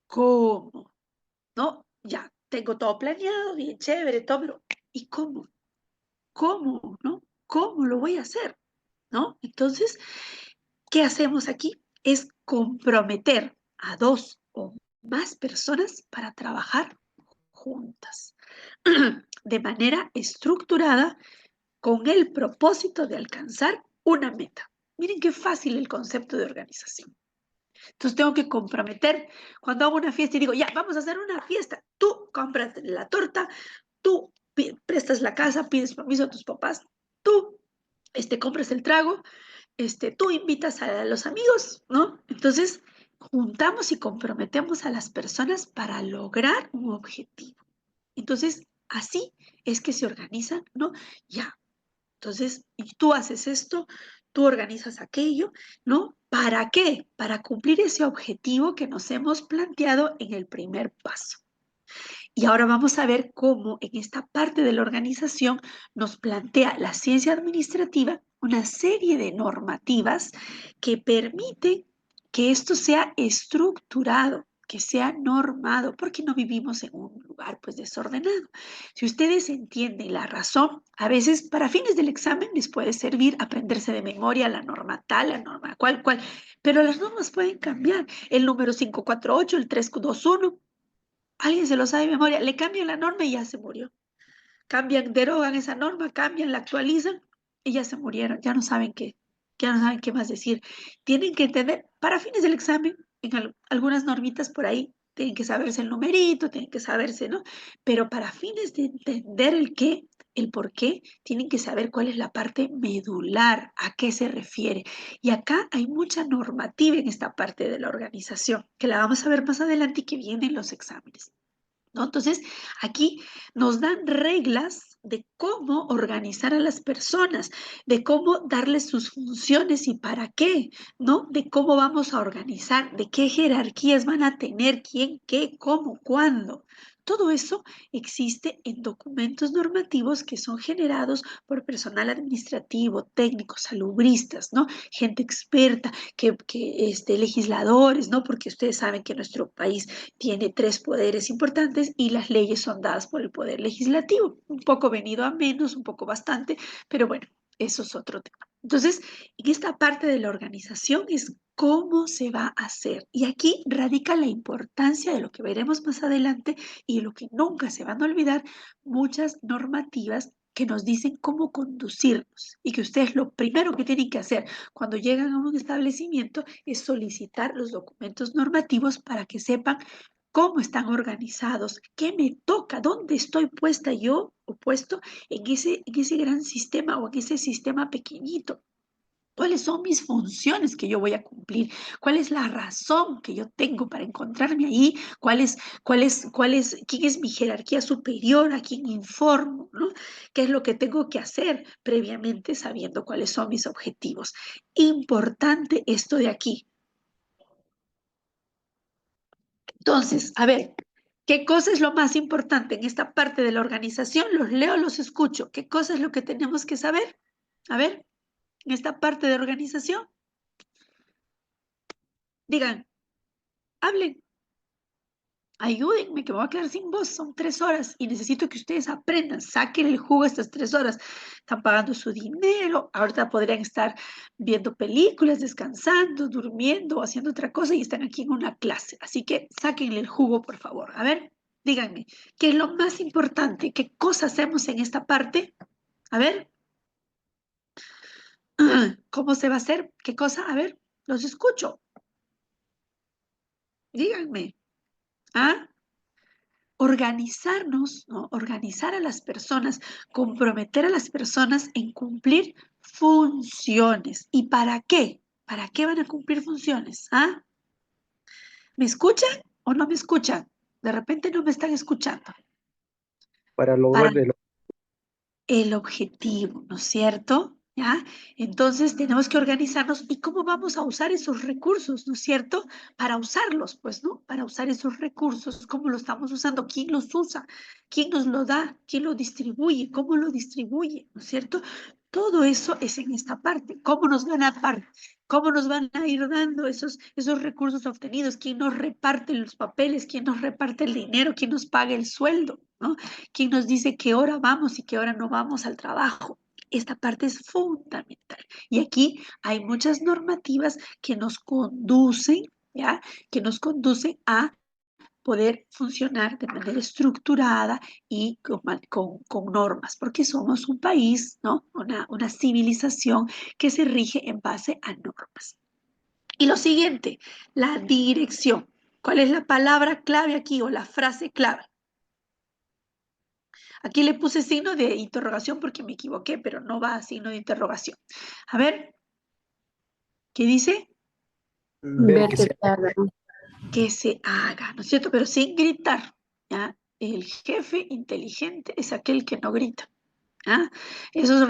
¿Cómo? ¿No? Ya tengo todo planeado, bien chévere, todo, pero ¿y cómo? ¿Cómo? ¿No? ¿Cómo lo voy a hacer? ¿No? Entonces, ¿qué hacemos aquí? Es comprometer a dos o más personas para trabajar juntas de manera estructurada con el propósito de alcanzar una meta. Miren qué fácil el concepto de organización. Entonces tengo que comprometer cuando hago una fiesta y digo, ya, vamos a hacer una fiesta. Tú compras la torta, tú prestas la casa, pides permiso a tus papás, tú compras el trago, tú invitas a los amigos, ¿no? Entonces, juntamos y comprometemos a las personas para lograr un objetivo. Entonces, así es que se organizan, ¿no? Ya. Entonces, y tú haces esto, tú organizas aquello, ¿no? ¿Para qué? Para cumplir ese objetivo que nos hemos planteado en el primer paso. Y ahora vamos a ver cómo en esta parte de la organización nos plantea la ciencia administrativa una serie de normativas que permiten que esto sea estructurado, que sea normado, porque no vivimos en un lugar pues desordenado. Si ustedes entienden la razón, a veces para fines del examen les puede servir aprenderse de memoria la norma tal, la norma cual, pero las normas pueden cambiar. El número 548, el 321. Alguien se lo sabe de memoria, le cambian la norma y ya se murió. Cambian, derogan esa norma, cambian, la actualizan y ya se murieron, ya no saben qué más decir. Tienen que entender, para fines del examen, en algunas normitas por ahí, tienen que saberse el numerito, tienen que saberse, ¿no? Pero para fines de entender el qué, el por qué, tienen que saber cuál es la parte medular, a qué se refiere. Y acá hay mucha normativa en esta parte de la organización, que la vamos a ver más adelante y que vienen los exámenes, ¿no? Entonces, aquí nos dan reglas de cómo organizar a las personas, de cómo darles sus funciones y para qué, ¿no? De cómo vamos a organizar, de qué jerarquías van a tener, quién, qué, cómo, cuándo. Todo eso existe en documentos normativos que son generados por personal administrativo, técnicos, salubristas, ¿no? Gente experta, legisladores, ¿no? Porque ustedes saben que nuestro país tiene tres poderes importantes y las leyes son dadas por el poder legislativo. Un poco venido a menos, un poco bastante, pero bueno, eso es otro tema. Entonces, en esta parte de la organización es cómo se va a hacer. Y aquí radica la importancia de lo que veremos más adelante y lo que nunca se van a olvidar, muchas normativas que nos dicen cómo conducirnos y que ustedes lo primero que tienen que hacer cuando llegan a un establecimiento es solicitar los documentos normativos para que sepan cómo están organizados, qué me toca, dónde estoy puesta yo o puesto en ese gran sistema o en ese sistema pequeñito. ¿Cuáles son mis funciones que yo voy a cumplir? ¿Cuál es la razón que yo tengo para encontrarme ahí? ¿Quién es mi jerarquía superior? ¿A quién informo? ¿No? ¿Qué es lo que tengo que hacer previamente sabiendo cuáles son mis objetivos? Importante esto de aquí. Entonces, a ver, ¿qué cosa es lo más importante en esta parte de la organización? Los leo, los escucho. ¿Qué cosa es lo que tenemos que saber? A ver, en esta parte de organización, digan, hablen. Ayúdenme, que me voy a quedar sin voz. Son 3 horas y necesito que ustedes aprendan, saquen el jugo estas 3 horas. Están pagando su dinero, ahorita podrían estar viendo películas, descansando, durmiendo o haciendo otra cosa y están aquí en una clase. Así que sáquenle el jugo, por favor. A ver, díganme, ¿qué es lo más importante? ¿Qué cosa hacemos en esta parte? A ver, ¿cómo se va a hacer? ¿Qué cosa? A ver, los escucho. Díganme. ¿Ah? Organizarnos, ¿no? Organizar a las personas, comprometer a las personas en cumplir funciones. ¿Y para qué? ¿Para qué van a cumplir funciones? ¿Ah? ¿Me escuchan o no me escuchan? De repente no me están escuchando. para Para lograr el objetivo, ¿no es cierto? ¿Ya? Entonces tenemos que organizarnos y cómo vamos a usar esos recursos, ¿no es cierto? Para usarlos, pues, ¿no? Para usar esos recursos, ¿cómo lo estamos usando? ¿Quién los usa? ¿Quién nos lo da? ¿Quién lo distribuye? ¿Cómo lo distribuye? ¿No es cierto? Todo eso es en esta parte. ¿Cómo nos van a dar? ¿Cómo nos van a ir dando esos recursos obtenidos? ¿Quién nos reparte los papeles? ¿Quién nos reparte el dinero? ¿Quién nos paga el sueldo? ¿No? ¿Quién nos dice qué hora vamos y qué hora no vamos al trabajo? Esta parte es fundamental. Y aquí hay muchas normativas que nos conducen, ¿ya? Que nos conducen a poder funcionar de manera estructurada y con normas, porque somos un país, ¿no? Una civilización que se rige en base a normas. Y lo siguiente, la dirección. ¿Cuál es la palabra clave aquí o la frase clave? Aquí le puse signo de interrogación porque me equivoqué, pero no va a signo de interrogación. A ver, ¿qué dice? ver Ver que que sea te hagan. Que se haga, ¿no es cierto? Pero sin gritar, ¿ya? El jefe inteligente es aquel que no grita. ¿Ah? Esos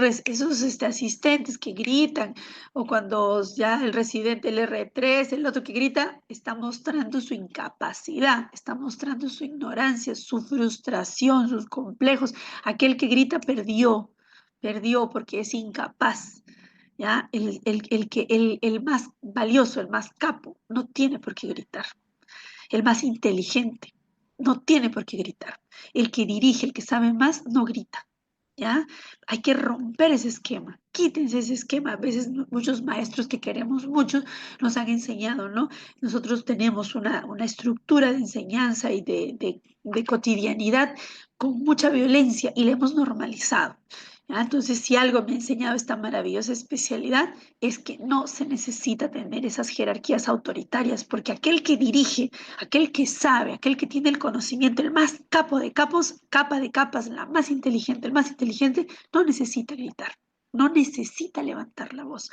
asistentes que gritan, o cuando ya el residente, el R3, el otro que grita, está mostrando su incapacidad, está mostrando su ignorancia, su frustración, sus complejos. Aquel que grita perdió porque es incapaz. ¿Ya? El más valioso, el más capo, no tiene por qué gritar. El más inteligente no tiene por qué gritar. El que dirige, el que sabe más, no grita. ¿Ya? Hay que romper ese esquema, quítense ese esquema. A veces muchos maestros que queremos mucho nos han enseñado, ¿no? Nosotros tenemos una estructura de enseñanza y de cotidianidad con mucha violencia y la hemos normalizado. ¿Ya? Entonces, si algo me ha enseñado esta maravillosa especialidad es que no se necesita tener esas jerarquías autoritarias, porque aquel que dirige, aquel que sabe, aquel que tiene el conocimiento, el más capo de capos, capa de capas, la más inteligente, el más inteligente, no necesita gritar, no necesita levantar la voz.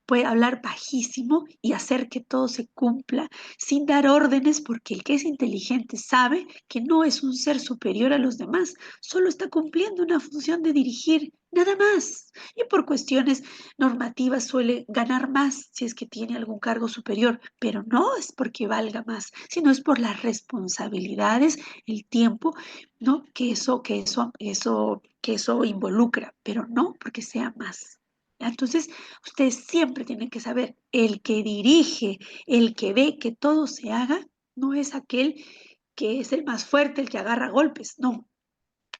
Puede hablar bajísimo y hacer que todo se cumpla sin dar órdenes, porque el que es inteligente sabe que no es un ser superior a los demás, solo está cumpliendo una función de dirigir, nada más. Y por cuestiones normativas suele ganar más si es que tiene algún cargo superior, pero no es porque valga más, sino es por las responsabilidades, el tiempo, ¿no? Que eso involucra, pero no porque sea más. Entonces, ustedes siempre tienen que saber, el que dirige, el que ve que todo se haga, no es aquel que es el más fuerte, el que agarra golpes, no,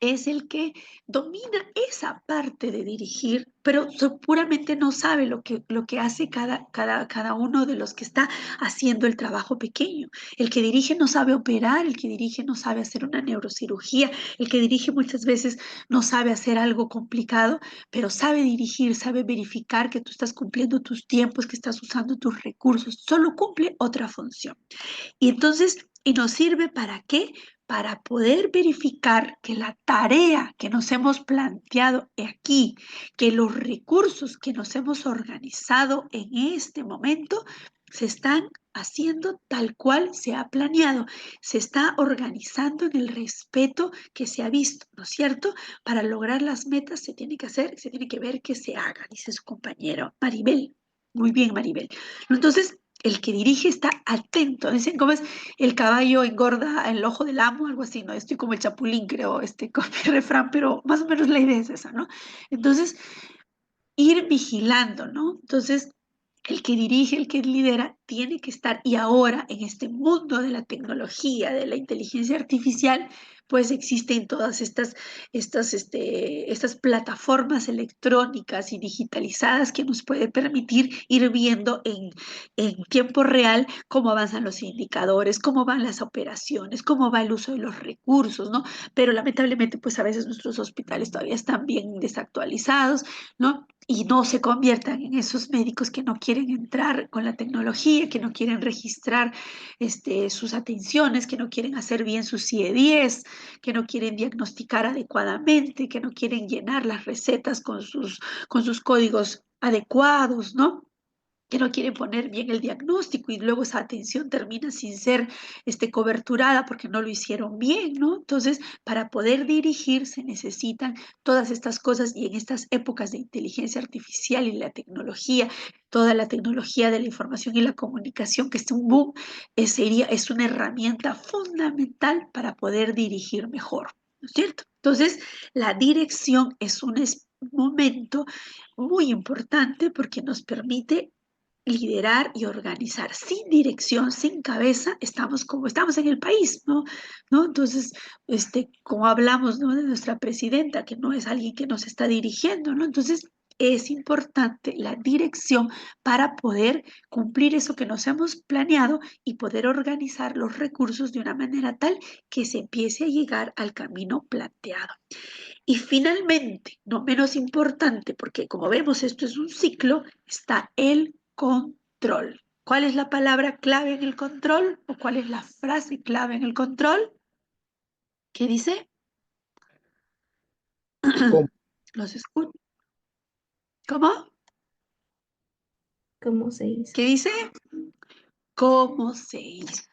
es el que domina esa parte de dirigir, pero puramente no sabe lo que hace cada uno de los que está haciendo el trabajo pequeño. El que dirige no sabe operar, el que dirige no sabe hacer una neurocirugía, el que dirige muchas veces no sabe hacer algo complicado, pero sabe dirigir, sabe verificar que tú estás cumpliendo tus tiempos, que estás usando tus recursos, solo cumple otra función. Y entonces ¿Y nos sirve para qué? Para poder verificar que la tarea que nos hemos planteado aquí, que los recursos que nos hemos organizado en este momento se están haciendo tal cual se ha planeado, se está organizando en el respeto que se ha visto, ¿no es cierto? Para lograr las metas se tiene que hacer, se tiene que ver que se haga, dice su compañero Maribel. Muy bien, Maribel. Entonces, el que dirige está atento. Dicen, ¿cómo es? El caballo engorda el ojo del amo, algo así, ¿no? Estoy como el chapulín, creo, con mi refrán, pero más o menos la idea es esa, ¿no? Entonces, ir vigilando, ¿no? Entonces, el que dirige, el que lidera, tiene que estar, y ahora en este mundo de la tecnología, de la inteligencia artificial, pues existen todas estas plataformas electrónicas y digitalizadas que nos puede permitir ir viendo en tiempo real cómo avanzan los indicadores, cómo van las operaciones, cómo va el uso de los recursos, ¿no? Pero lamentablemente, pues a veces nuestros hospitales todavía están bien desactualizados, ¿no? Y no se conviertan en esos médicos que no quieren entrar con la tecnología, que no quieren registrar sus atenciones, que no quieren hacer bien su CIE-10, que no quieren diagnosticar adecuadamente, que no quieren llenar las recetas con sus códigos adecuados, ¿no? Que no quieren poner bien el diagnóstico y luego esa atención termina sin ser coberturada porque no lo hicieron bien, ¿no? Entonces, para poder dirigir se necesitan todas estas cosas y en estas épocas de inteligencia artificial y la tecnología, toda la tecnología de la información y la comunicación, que es un boom, es una herramienta fundamental para poder dirigir mejor, ¿no es cierto? Entonces, la dirección es un momento muy importante porque nos permite liderar y organizar. Sin dirección, sin cabeza, estamos como estamos en el país, ¿no? ¿No? Entonces, como hablamos, ¿no? De nuestra presidenta, que no es alguien que nos está dirigiendo, ¿no? Entonces, es importante la dirección para poder cumplir eso que nos hemos planeado y poder organizar los recursos de una manera tal que se empiece a llegar al camino planteado. Y finalmente, no menos importante, porque como vemos esto es un ciclo, está el control. ¿Cuál es la palabra clave en el control? ¿O cuál es la frase clave en el control? ¿Qué dice? ¿Cómo? Los escucho. ¿Cómo? ¿Cómo se hizo? ¿Qué dice? ¿Cómo se hizo?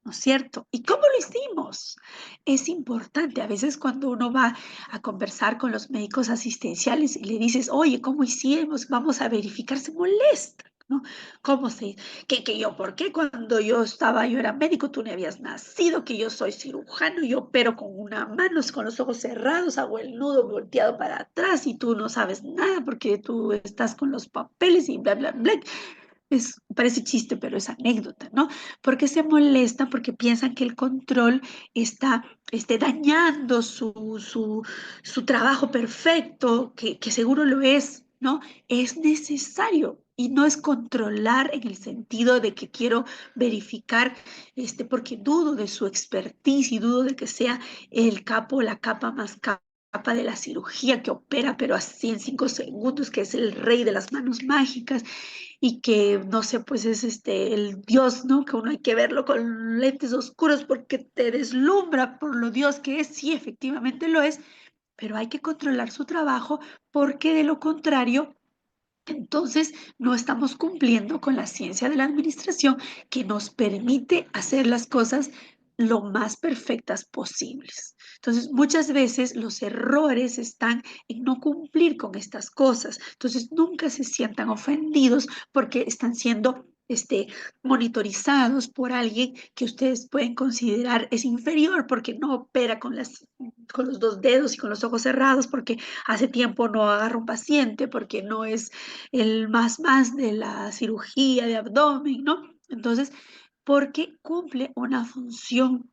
¿No es cierto? ¿Y cómo lo hicimos? Es importante. A veces cuando uno va a conversar con los médicos asistenciales y le dices, oye, ¿cómo hicimos? Vamos a verificar, se molesta, ¿no? ¿Cómo se hizo? Que yo, ¿por qué cuando yo era médico, tú no habías nacido? Que yo soy cirujano, yo opero con una mano, con los ojos cerrados, hago el nudo volteado para atrás y tú no sabes nada porque tú estás con los papeles y bla, bla, bla. Parece chiste, pero es anécdota, ¿no? Porque se molestan, porque piensan que el control está dañando su trabajo perfecto, que seguro lo es, ¿no? Es necesario y no es controlar en el sentido de que quiero verificar, porque dudo de su expertise y dudo de que sea el capo o la capa más capa de la cirugía que opera, pero así en 5 segundos, que es el rey de las manos mágicas y que, no sé, pues es el Dios, ¿no? Que uno hay que verlo con lentes oscuros porque te deslumbra por lo Dios que es, sí, efectivamente lo es, pero hay que controlar su trabajo porque de lo contrario, entonces no estamos cumpliendo con la ciencia de la administración que nos permite hacer las cosas lo más perfectas posibles. Entonces, muchas veces los errores están en no cumplir con estas cosas. Entonces, nunca se sientan ofendidos porque están siendo monitorizados por alguien que ustedes pueden considerar es inferior porque no opera con los 2 dedos y con los ojos cerrados, porque hace tiempo no agarra un paciente, porque no es el más de la cirugía de abdomen, ¿no? Entonces, porque cumple una función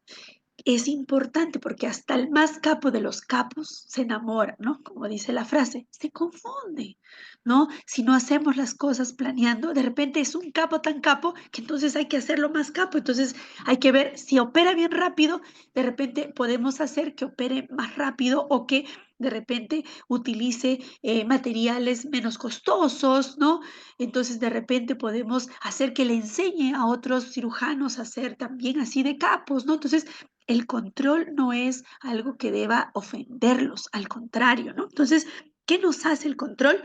es importante porque hasta el más capo de los capos se enamora, ¿no? Como dice la frase, se confunde, ¿no? Si no hacemos las cosas planeando, de repente es un capo tan capo que entonces hay que hacerlo más capo. Entonces hay que ver si opera bien rápido, de repente podemos hacer que opere más rápido o que de repente utilice materiales menos costosos, ¿no? Entonces de repente podemos hacer que le enseñe a otros cirujanos a ser también así de capos, ¿no? Entonces el control no es algo que deba ofenderlos, al contrario, ¿no? Entonces, ¿qué nos hace el control?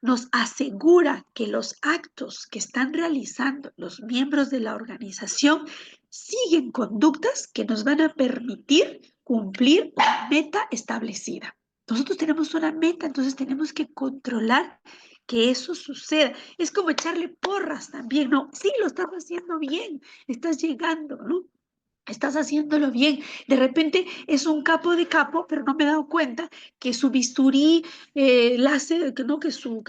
Nos asegura que los actos que están realizando los miembros de la organización siguen conductas que nos van a permitir cumplir la meta establecida. Nosotros tenemos una meta, entonces tenemos que controlar que eso suceda. Es como echarle porras también, ¿no? Sí, lo estás haciendo bien, estás llegando, ¿no? Estás haciéndolo bien. De repente es un capo de capo, pero no me he dado cuenta que su bisturí, láser, que no, que su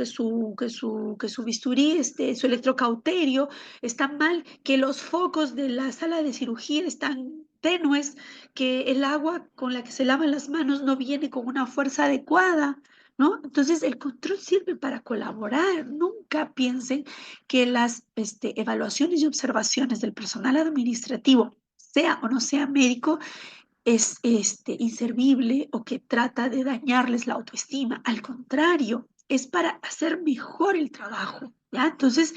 bisturí, su electrocauterio está mal, que los focos de la sala de cirugía están tenues, que el agua con la que se lavan las manos no viene con una fuerza adecuada, ¿no? Entonces el control sirve para colaborar. Nunca piensen que las evaluaciones y observaciones del personal administrativo, sea o no sea médico, es inservible o que trata de dañarles la autoestima. Al contrario, es para hacer mejor el trabajo, ¿ya? Entonces,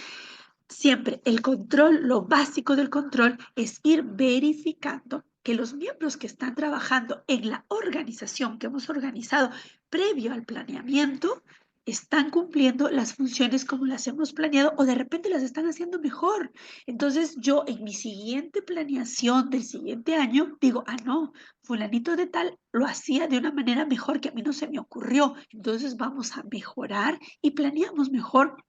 siempre el control, lo básico del control es ir verificando que los miembros que están trabajando en la organización que hemos organizado previo al planeamiento están cumpliendo las funciones como las hemos planeado o de repente las están haciendo mejor. Entonces yo en mi siguiente planeación del siguiente año digo, ah, no, fulanito de tal lo hacía de una manera mejor que a mí no se me ocurrió. Entonces vamos a mejorar y planeamos mejor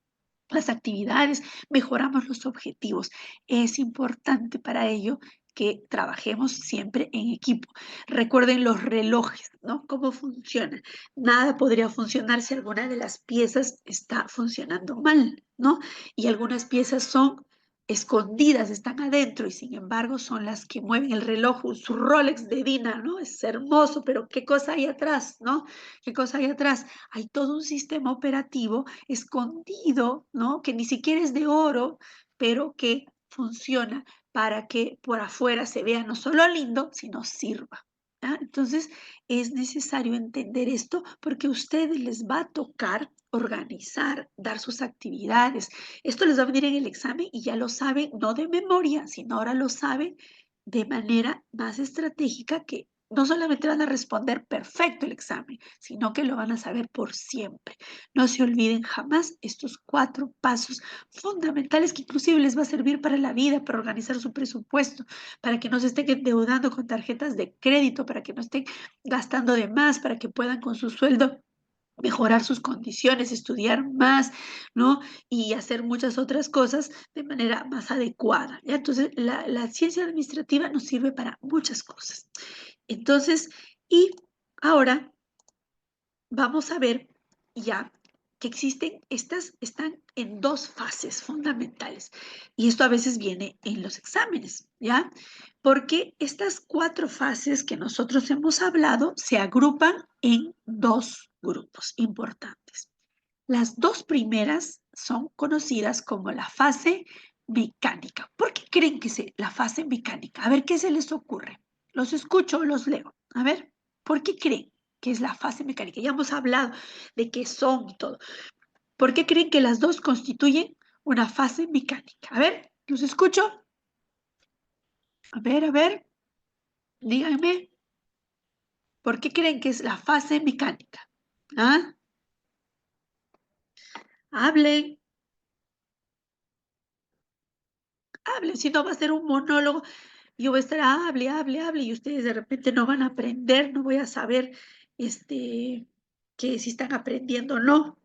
las actividades, mejoramos los objetivos. Es importante para ello que trabajemos siempre en equipo. Recuerden los relojes, ¿no? ¿Cómo funcionan? Nada podría funcionar si alguna de las piezas está funcionando mal, ¿no? Y algunas piezas son escondidas, están adentro y sin embargo son las que mueven el reloj, su Rolex de Dina, ¿no? Es hermoso, pero ¿qué cosa hay atrás, no? ¿Qué cosa hay atrás? Hay todo un sistema operativo escondido, ¿no? Que ni siquiera es de oro, pero que funciona para que por afuera se vea no solo lindo, sino sirva. ¿Ah? Entonces, es necesario entender esto porque a ustedes les va a tocar organizar, dar sus actividades. Esto les va a venir en el examen y ya lo saben, no de memoria, sino ahora lo saben de manera más estratégica que no solamente van a responder perfecto el examen, sino que lo van a saber por siempre. No se olviden jamás estos 4 pasos fundamentales que inclusive les va a servir para la vida, para organizar su presupuesto, para que no se estén endeudando con tarjetas de crédito, para que no estén gastando de más, para que puedan con su sueldo mejorar sus condiciones, estudiar más, ¿no? Y hacer muchas otras cosas de manera más adecuada, ¿ya? Entonces, la ciencia administrativa nos sirve para muchas cosas. Entonces, y ahora vamos a ver ya que existen, estas están en 2 fases fundamentales. Y esto a veces viene en los exámenes, ¿ya? Porque estas 4 fases que nosotros hemos hablado se agrupan en 2 grupos importantes. Las 2 primeras son conocidas como la fase mecánica. ¿Por qué creen que es la fase mecánica? A ver, ¿qué se les ocurre? Los escucho o los leo. A ver, ¿por qué creen que es la fase mecánica? Ya hemos hablado de qué son y todo. ¿Por qué creen que las 2 constituyen una fase mecánica? A ver, los escucho. A ver, díganme. ¿Por qué creen que es la fase mecánica? ¿Ah? Hablen, hablen, si no va a ser un monólogo. Yo voy a estar, hable, y ustedes de repente no van a aprender, no voy a saber, que si están aprendiendo o no.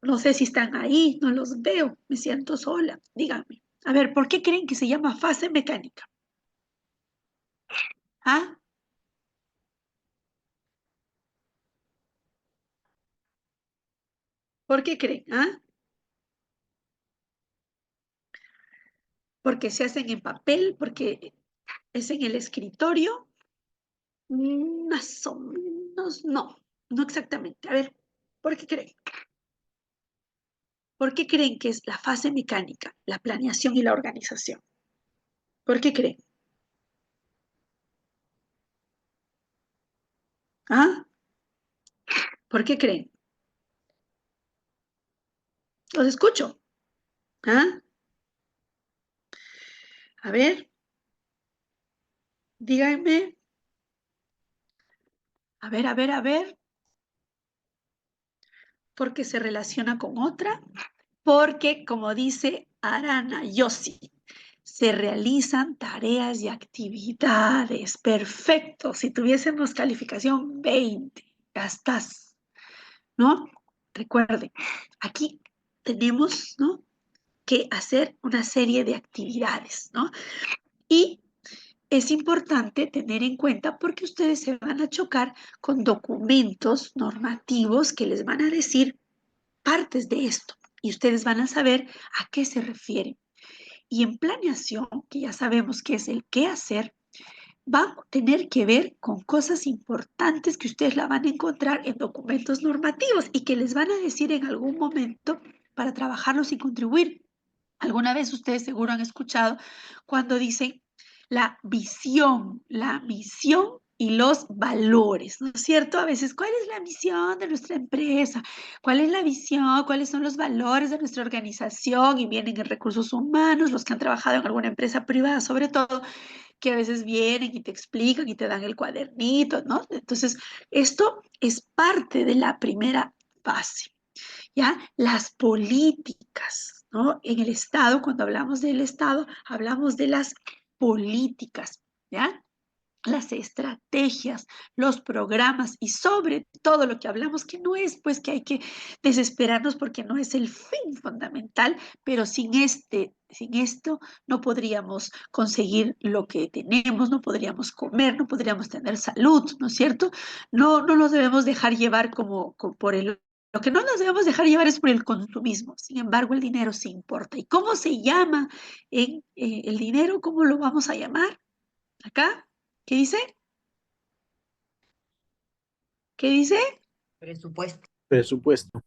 No sé si están ahí, no los veo, me siento sola. Díganme. A ver, ¿por qué creen que se llama fase mecánica? ¿Ah? ¿Por qué creen? ¿Ah? Porque se hacen en papel, porque es en el escritorio. Más o menos, no, no exactamente. A ver, ¿por qué creen? ¿Por qué creen que es la fase mecánica, la planeación y la organización? ¿Por qué creen? ¿Ah? ¿Por qué creen? Los escucho. ¿Ah? A ver, díganme. A ver, a ver, a ver. ¿Por qué se relaciona con otra? Porque, como dice Arana Yossi, se realizan tareas y actividades. Perfecto. Si tuviésemos calificación 20, ya estás, ¿no? Recuerde, aquí tenemos, ¿no?, que hacer una serie de actividades, ¿no? Y es importante tener en cuenta porque ustedes se van a chocar con documentos normativos que les van a decir partes de esto y ustedes van a saber a qué se refieren. Y en planeación, que ya sabemos que es el qué hacer, va a tener que ver con cosas importantes que ustedes la van a encontrar en documentos normativos y que les van a decir en algún momento para trabajarlos y contribuir. Alguna vez ustedes seguro han escuchado cuando dicen la visión, la misión y los valores, ¿no es cierto? A veces, ¿cuál es la misión de nuestra empresa? ¿Cuál es la visión? ¿Cuáles son los valores de nuestra organización? Y vienen en recursos humanos, los que han trabajado en alguna empresa privada, sobre todo, que a veces vienen y te explican y te dan el cuadernito, ¿no? Entonces, esto es parte de la primera fase. ¿Ya? Las políticas, ¿no? En el Estado, cuando hablamos del Estado, hablamos de las políticas, ¿ya? Las estrategias, los programas y sobre todo lo que hablamos, que no es pues que hay que desesperarnos porque no es el fin fundamental, pero sin esto no podríamos conseguir lo que tenemos, no podríamos comer, no podríamos tener salud, ¿no es cierto? No nos debemos dejar llevar por el... Lo que no nos debemos dejar llevar es por el consumismo. Sin embargo, el dinero sí importa. ¿Y cómo se llama el dinero? ¿Cómo lo vamos a llamar? Acá, ¿qué dice? ¿Qué dice? Presupuesto. Presupuesto.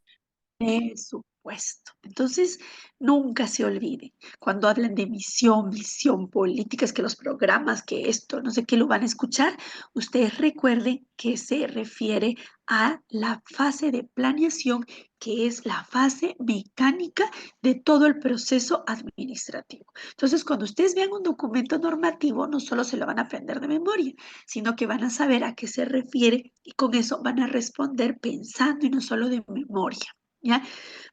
Presupuesto. Entonces, nunca se olvide, cuando hablan de misión, visión, políticas, que los programas, que esto, no sé qué, lo van a escuchar, ustedes recuerden que se refiere a la fase de planeación, que es la fase mecánica de todo el proceso administrativo. Entonces, cuando ustedes vean un documento normativo, no solo se lo van a aprender de memoria, sino que van a saber a qué se refiere y con eso van a responder pensando y no solo de memoria. ¿Ya?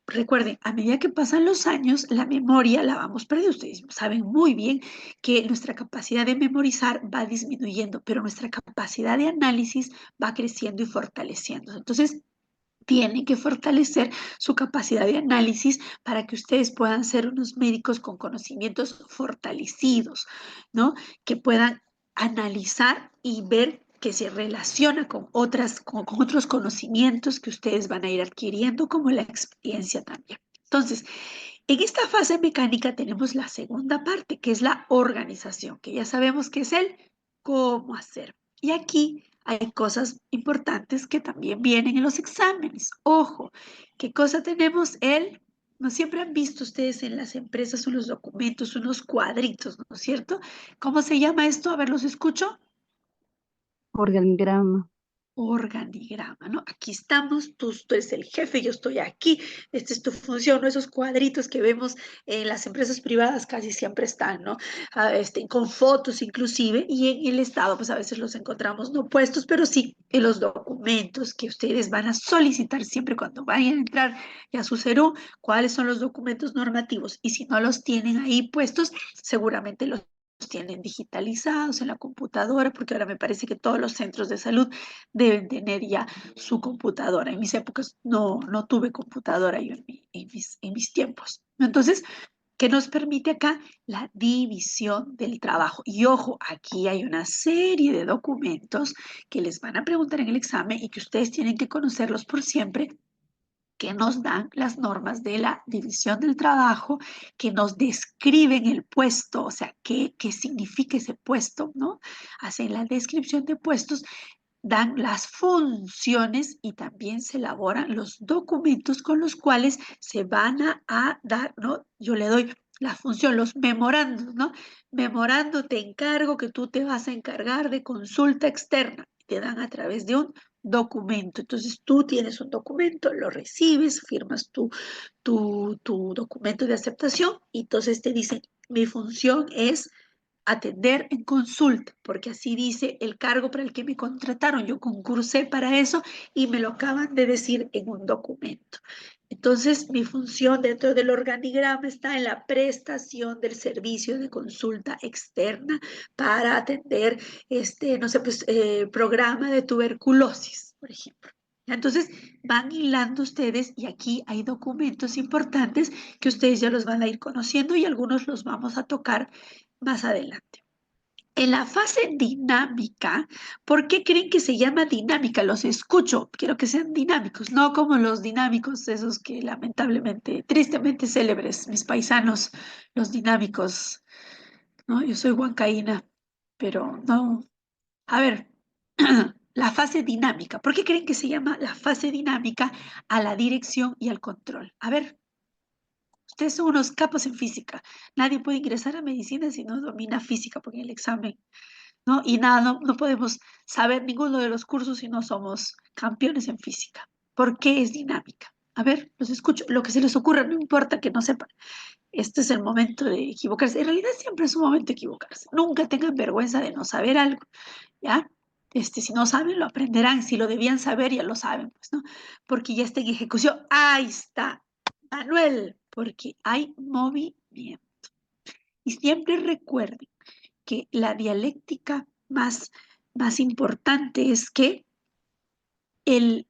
Recuerden, a medida que pasan los años, la memoria la vamos perdiendo. Ustedes saben muy bien que nuestra capacidad de memorizar va disminuyendo, pero nuestra capacidad de análisis va creciendo y fortaleciendo. Entonces, tienen que fortalecer su capacidad de análisis para que ustedes puedan ser unos médicos con conocimientos fortalecidos, ¿no? Que puedan analizar y ver que se relaciona con otros conocimientos que ustedes van a ir adquiriendo, como la experiencia también. Entonces, en esta fase mecánica tenemos la segunda parte, que es la organización, que ya sabemos que es el cómo hacer. Y aquí hay cosas importantes que también vienen en los exámenes. Ojo, ¿qué cosa tenemos? No siempre han visto ustedes en las empresas unos documentos, unos cuadritos, ¿no es cierto? ¿Cómo se llama esto? A ver, los escucho. Organigrama. Organigrama, ¿no? Aquí estamos, tú eres el jefe, yo estoy aquí, esta es tu función, ¿no? Esos cuadritos que vemos en las empresas privadas casi siempre están, ¿no? Con fotos inclusive, y en el Estado pues a veces los encontramos no puestos, pero sí en los documentos que ustedes van a solicitar siempre cuando vayan a entrar a su CERU, cuáles son los documentos normativos, y si no los tienen ahí puestos, seguramente los tienen digitalizados en la computadora, porque ahora me parece que todos los centros de salud deben tener ya su computadora. En mis épocas no tuve computadora yo en mis tiempos. Entonces, ¿qué nos permite acá? La división del trabajo. Y ojo, aquí hay una serie de documentos que les van a preguntar en el examen y que ustedes tienen que conocerlos por siempre, que nos dan las normas de la división del trabajo, que nos describen el puesto, o sea, qué significa ese puesto, ¿no? Hacen la descripción de puestos, dan las funciones y también se elaboran los documentos con los cuales se van a dar, ¿no? Yo le doy la función, los memorandos, ¿no? Memorando, te encargo que tú te vas a encargar de consulta externa. Te dan a través de un documento. Entonces tú tienes un documento, lo recibes, firmas tu documento de aceptación y entonces te dicen, mi función es atender en consulta, porque así dice el cargo para el que me contrataron. Yo concursé para eso y me lo acaban de decir en un documento. Entonces, mi función dentro del organigrama está en la prestación del servicio de consulta externa para atender no sé, pues, programa de tuberculosis, por ejemplo. Entonces, van hilando ustedes y aquí hay documentos importantes que ustedes ya los van a ir conociendo y algunos los vamos a tocar más adelante. En la fase dinámica, ¿por qué creen que se llama dinámica? Los escucho, quiero que sean dinámicos, no como los dinámicos, esos que lamentablemente, tristemente célebres, mis paisanos, los dinámicos, ¿no? Yo soy huancaína, pero no. A ver, la fase dinámica, ¿por qué creen que se llama la fase dinámica a la dirección y al control? A ver, ustedes son unos capos en física. Nadie puede ingresar a medicina si no domina física, porque en el examen, ¿no? Y nada, no podemos saber ninguno de los cursos si no somos campeones en física. ¿Por qué es dinámica? A ver, los escucho. Lo que se les ocurra, no importa que no sepan. Este es el momento de equivocarse. En realidad siempre es un momento de equivocarse. Nunca tengan vergüenza de no saber algo, ¿ya? Si no saben, lo aprenderán. Si lo debían saber, ya lo saben, pues, ¿no? Porque ya está en ejecución. Ahí está, Manuel, porque hay movimiento. Y siempre recuerden que la dialéctica más importante es que el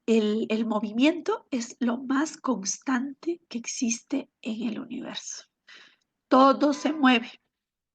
movimiento es lo más constante que existe en el universo. Todo se mueve.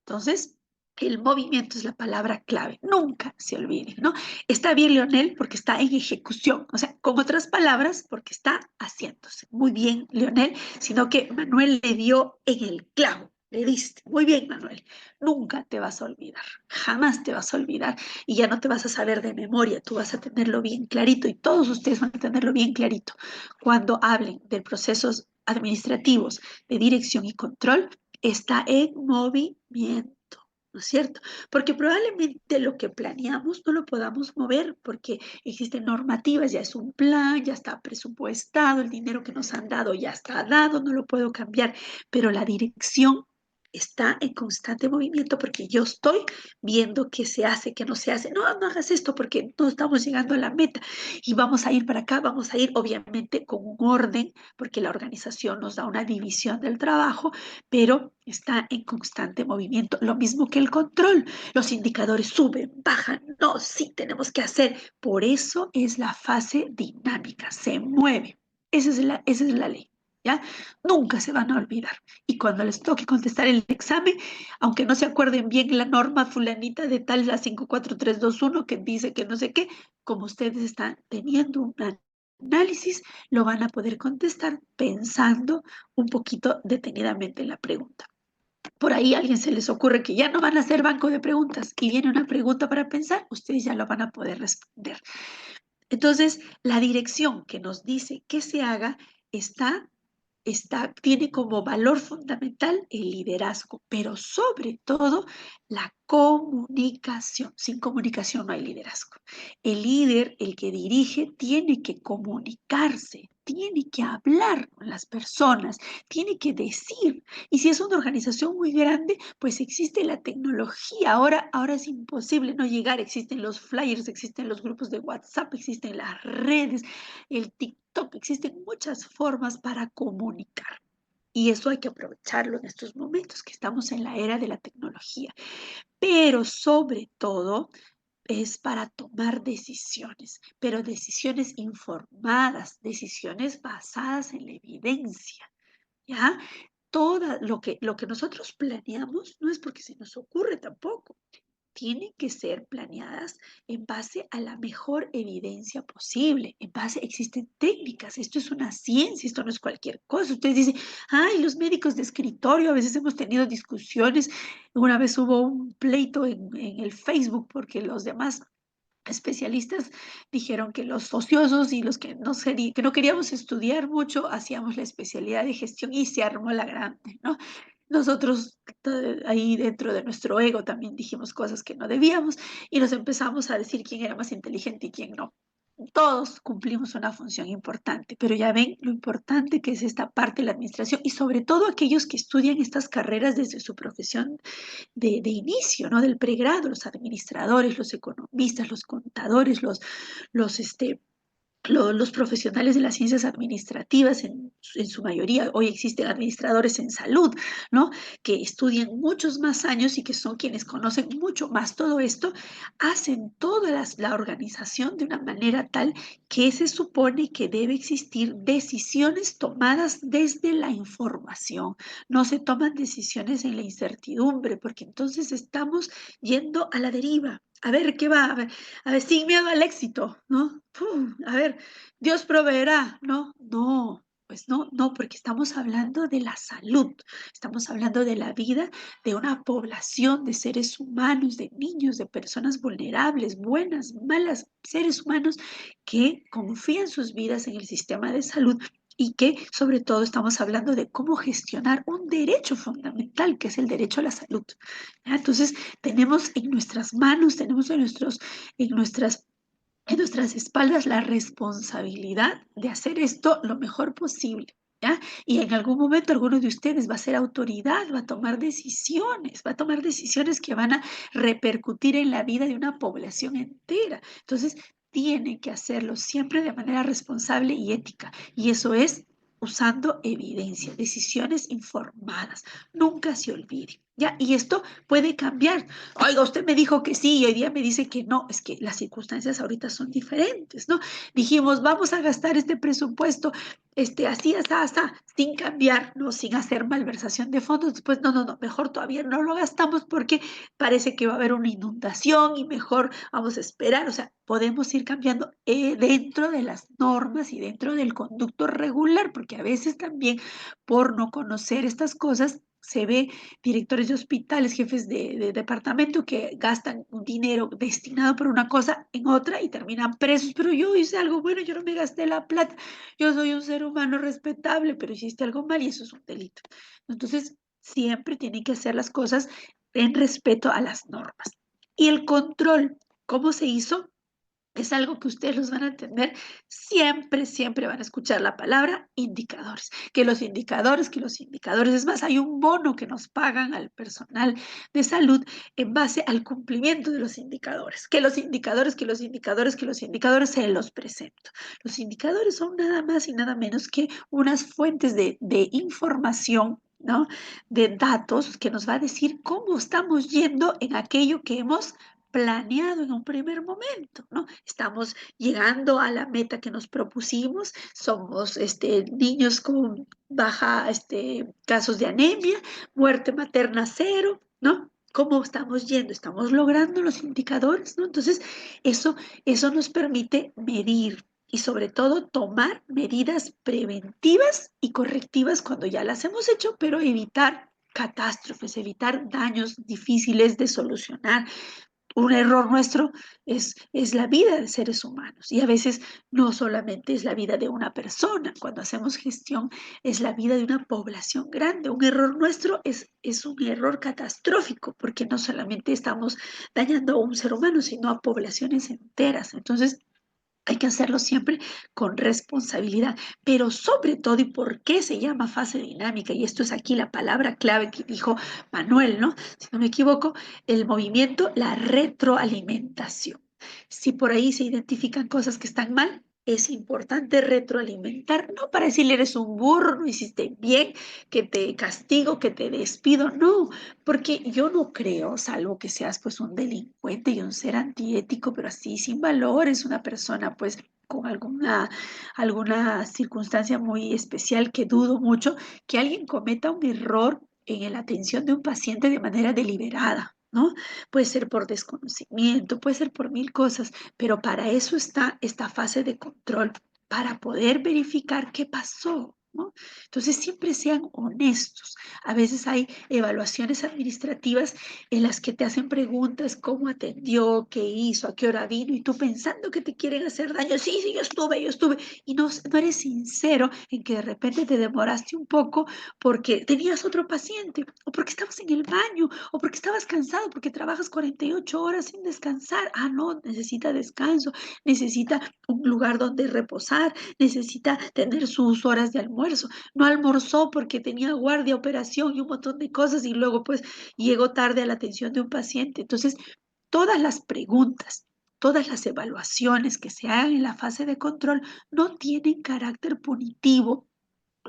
Entonces, el movimiento es la palabra clave. Nunca se olviden, ¿no? Está bien, Leonel, porque está en ejecución. O sea, con otras palabras, porque está haciéndose. Muy bien, Leonel, sino que Manuel le dio en el clavo. Le diste. Muy bien, Manuel. Nunca te vas a olvidar. Jamás te vas a olvidar. Y ya no te vas a saber de memoria. Tú vas a tenerlo bien clarito y todos ustedes van a tenerlo bien clarito. Cuando hablen de procesos administrativos de dirección y control, está en movimiento, ¿no es cierto? Porque probablemente lo que planeamos no lo podamos mover porque existen normativas, ya es un plan, ya está presupuestado, el dinero que nos han dado ya está dado, no lo puedo cambiar, pero la dirección está en constante movimiento porque yo estoy viendo qué se hace, qué no se hace. No, no hagas esto porque no estamos llegando a la meta y vamos a ir para acá, vamos a ir obviamente con un orden porque la organización nos da una división del trabajo, pero está en constante movimiento. Lo mismo que el control. Los indicadores suben, bajan. No, sí, tenemos que hacer. Por eso es la fase dinámica, se mueve. Esa es la ley. ¿Ya? Nunca se van a olvidar. Y cuando les toque contestar el examen, aunque no se acuerden bien la norma fulanita de tal, la 54321, que dice que no sé qué, como ustedes están teniendo un análisis, lo van a poder contestar pensando un poquito detenidamente en la pregunta. Por ahí a alguien se les ocurre que ya no van a hacer banco de preguntas y viene una pregunta para pensar, ustedes ya lo van a poder responder. Entonces, la dirección que nos dice que se haga tiene como valor fundamental el liderazgo, pero sobre todo la comunicación. Sin comunicación no hay liderazgo. El líder, el que dirige, tiene que comunicarse, tiene que hablar con las personas, tiene que decir. Y si es una organización muy grande, pues existe la tecnología. Ahora es imposible no llegar. Existen los flyers, existen los grupos de WhatsApp, existen las redes, el TikTok, existen muchas formas para comunicar. Y eso hay que aprovecharlo en estos momentos que estamos en la era de la tecnología. Pero sobre todo es para tomar decisiones, pero decisiones informadas, decisiones basadas en la evidencia, ¿ya? Todo lo que nosotros planeamos no es porque se nos ocurre tampoco. tienen que ser planeadas en base a la mejor evidencia posible, existen técnicas, esto es una ciencia, esto no es cualquier cosa. Ustedes dicen, ay, los médicos de escritorio, a veces hemos tenido discusiones, una vez hubo un pleito en el Facebook porque los demás especialistas dijeron que los ociosos y los que que no queríamos estudiar mucho, hacíamos la especialidad de gestión y se armó la grande, ¿no? Nosotros ahí dentro de nuestro ego también dijimos cosas que no debíamos y nos empezamos a decir quién era más inteligente y quién no. Todos cumplimos una función importante, pero ya ven lo importante que es esta parte de la administración y sobre todo aquellos que estudian estas carreras desde su profesión de inicio, ¿no? Del pregrado, los administradores, los economistas, los contadores, los, este, los profesionales de las ciencias administrativas, en su mayoría, hoy existen administradores en salud, ¿no? Que estudian muchos más años y que son quienes conocen mucho más todo esto, hacen toda la organización de una manera tal que se supone que debe existir decisiones tomadas desde la información. No se toman decisiones en la incertidumbre, porque entonces estamos yendo a la deriva. A ver qué va, a ver, sin miedo al éxito, ¿no? A ver, Dios proveerá, ¿no? No, pues no, no, porque estamos hablando de la salud, estamos hablando de la vida de una población de seres humanos, de niños, de personas vulnerables, buenas, malas, seres humanos que confían sus vidas en el sistema de salud y que sobre todo estamos hablando de cómo gestionar un derecho fundamental, que es el derecho a la salud. ¿Ya? Entonces, tenemos en nuestras manos, tenemos en nuestras espaldas la responsabilidad de hacer esto lo mejor posible. ¿Ya? Y en algún momento alguno de ustedes va a ser autoridad, va a tomar decisiones que van a repercutir en la vida de una población entera. Entonces, tienen que hacerlo siempre de manera responsable y ética. Y eso es usando evidencia, decisiones informadas. Nunca se olvide. ¿Ya? Y esto puede cambiar. Oiga, usted me dijo que sí y hoy día me dice que no. Es que las circunstancias ahorita son diferentes, ¿no? Dijimos, vamos a gastar este presupuesto, así, así, sin cambiar, ¿no? Sin hacer malversación de fondos. Después, no, no, no, mejor todavía no lo gastamos porque parece que va a haber una inundación y mejor vamos a esperar. O sea, podemos ir cambiando dentro de las normas y dentro del conducto regular, porque a veces también por no conocer estas cosas se ve directores de hospitales, jefes de departamento que gastan un dinero destinado para una cosa en otra y terminan presos. Pero yo hice algo bueno, yo no me gasté la plata, yo soy un ser humano respetable, pero hiciste algo mal y eso es un delito. Entonces, siempre tienen que hacer las cosas en respeto a las normas. Y el control, ¿cómo se hizo? Es algo que ustedes los van a entender. Siempre, siempre van a escuchar la palabra indicadores. Que los indicadores. Es más, hay un bono que nos pagan al personal de salud en base al cumplimiento de los indicadores. Que los indicadores, se los presento. Los indicadores son nada más y nada menos que unas fuentes de información, ¿no? De datos que nos va a decir cómo estamos yendo en aquello que hemos planeado en un primer momento, ¿no? Estamos llegando a la meta que nos propusimos, somos niños con baja casos de anemia, muerte materna cero, ¿no? ¿Cómo estamos yendo? ¿Estamos logrando los indicadores? ¿No? Entonces, eso nos permite medir y sobre todo tomar medidas preventivas y correctivas cuando ya las hemos hecho, pero evitar catástrofes, evitar daños difíciles de solucionar. Un error nuestro es la vida de seres humanos y a veces no solamente es la vida de una persona, cuando hacemos gestión es la vida de una población grande. Un error nuestro es un error catastrófico porque no solamente estamos dañando a un ser humano, sino a poblaciones enteras. Entonces, hay que hacerlo siempre con responsabilidad, pero sobre todo, ¿y por qué se llama fase dinámica? Y esto es aquí la palabra clave que dijo Manuel, ¿no? Si no me equivoco, el movimiento, la retroalimentación. Si por ahí se identifican cosas que están mal, es importante retroalimentar, no para decirle eres un burro, no hiciste bien, que te castigo, que te despido, no, porque yo no creo, salvo que seas pues un delincuente y un ser antiético, pero así sin valores, una persona pues con alguna circunstancia muy especial que dudo mucho, que alguien cometa un error en la atención de un paciente de manera deliberada. ¿no? Puede ser por desconocimiento, puede ser por mil cosas, pero para eso está esta fase de control, para poder verificar qué pasó, ¿no? Entonces siempre sean honestos. A veces hay evaluaciones administrativas en las que te hacen preguntas, cómo atendió, qué hizo, a qué hora vino, y tú pensando que te quieren hacer daño, sí, sí, yo estuve, y no eres sincero en que de repente te demoraste un poco porque tenías otro paciente, o porque estabas en el baño, o porque estabas cansado, porque trabajas 48 horas sin descansar. Ah, no, necesita descanso, necesita un lugar donde reposar, necesita tener sus horas de almuerzo. No almorzó porque tenía guardia, operación y un montón de cosas y luego pues llegó tarde a la atención de un paciente. Entonces, todas las preguntas, todas las evaluaciones que se hagan en la fase de control no tienen carácter punitivo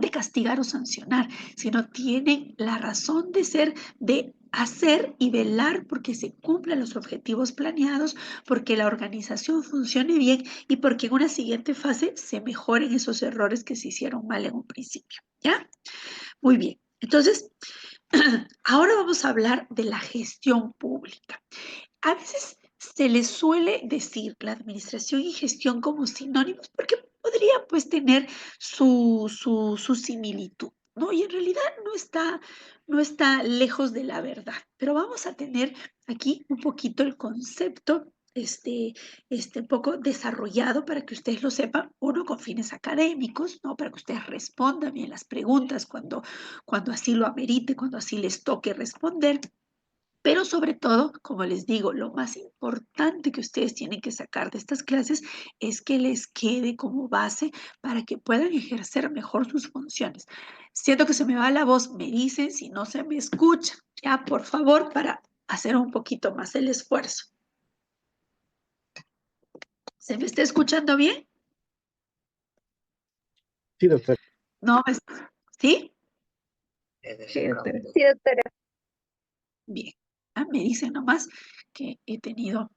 de castigar o sancionar, sino tienen la razón de ser de hacer y velar porque se cumplan los objetivos planeados, porque la organización funcione bien y porque en una siguiente fase se mejoren esos errores que se hicieron mal en un principio. ¿Ya? Muy bien. Entonces, ahora vamos a hablar de la gestión pública. A veces se les suele decir la administración y gestión como sinónimos porque podría pues tener su similitud, ¿no? Y en realidad no está lejos de la verdad, pero vamos a tener aquí un poquito el concepto un poco desarrollado para que ustedes lo sepan, uno con fines académicos, ¿no? Para que ustedes respondan bien las preguntas cuando así lo amerite, cuando así les toque responder. Pero sobre todo, como les digo, lo más importante que ustedes tienen que sacar de estas clases es que les quede como base para que puedan ejercer mejor sus funciones. Siento que se me va la voz, me dicen si no se me escucha, ya por favor, para hacer un poquito más el esfuerzo. ¿Se me está escuchando bien? Sí, doctor. No, ¿sí? Sí, doctora. Sí, doctora. Bien. Ah, me dicen nomás que he tenido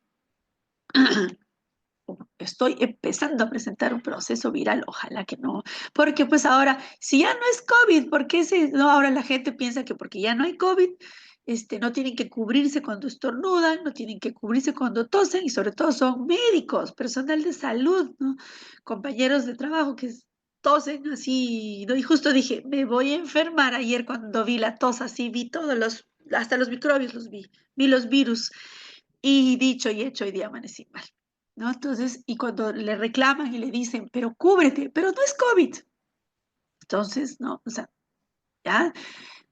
estoy empezando a presentar un proceso viral, ojalá que no, porque pues ahora, si ya no es COVID, ¿por qué no? Ahora la gente piensa que porque ya no hay COVID, no tienen que cubrirse cuando estornudan, no tienen que cubrirse cuando tosen, y sobre todo son médicos, personal de salud, ¿no? Compañeros de trabajo que tosen así, ¿no? Y justo dije, me voy a enfermar ayer cuando vi la tos así, vi todos hasta los microbios los vi los virus, y dicho y hecho, hoy día amanecí mal. ¿No? Entonces, y cuando le reclaman y le dicen, pero cúbrete, pero no es COVID. Entonces, no, o sea, ya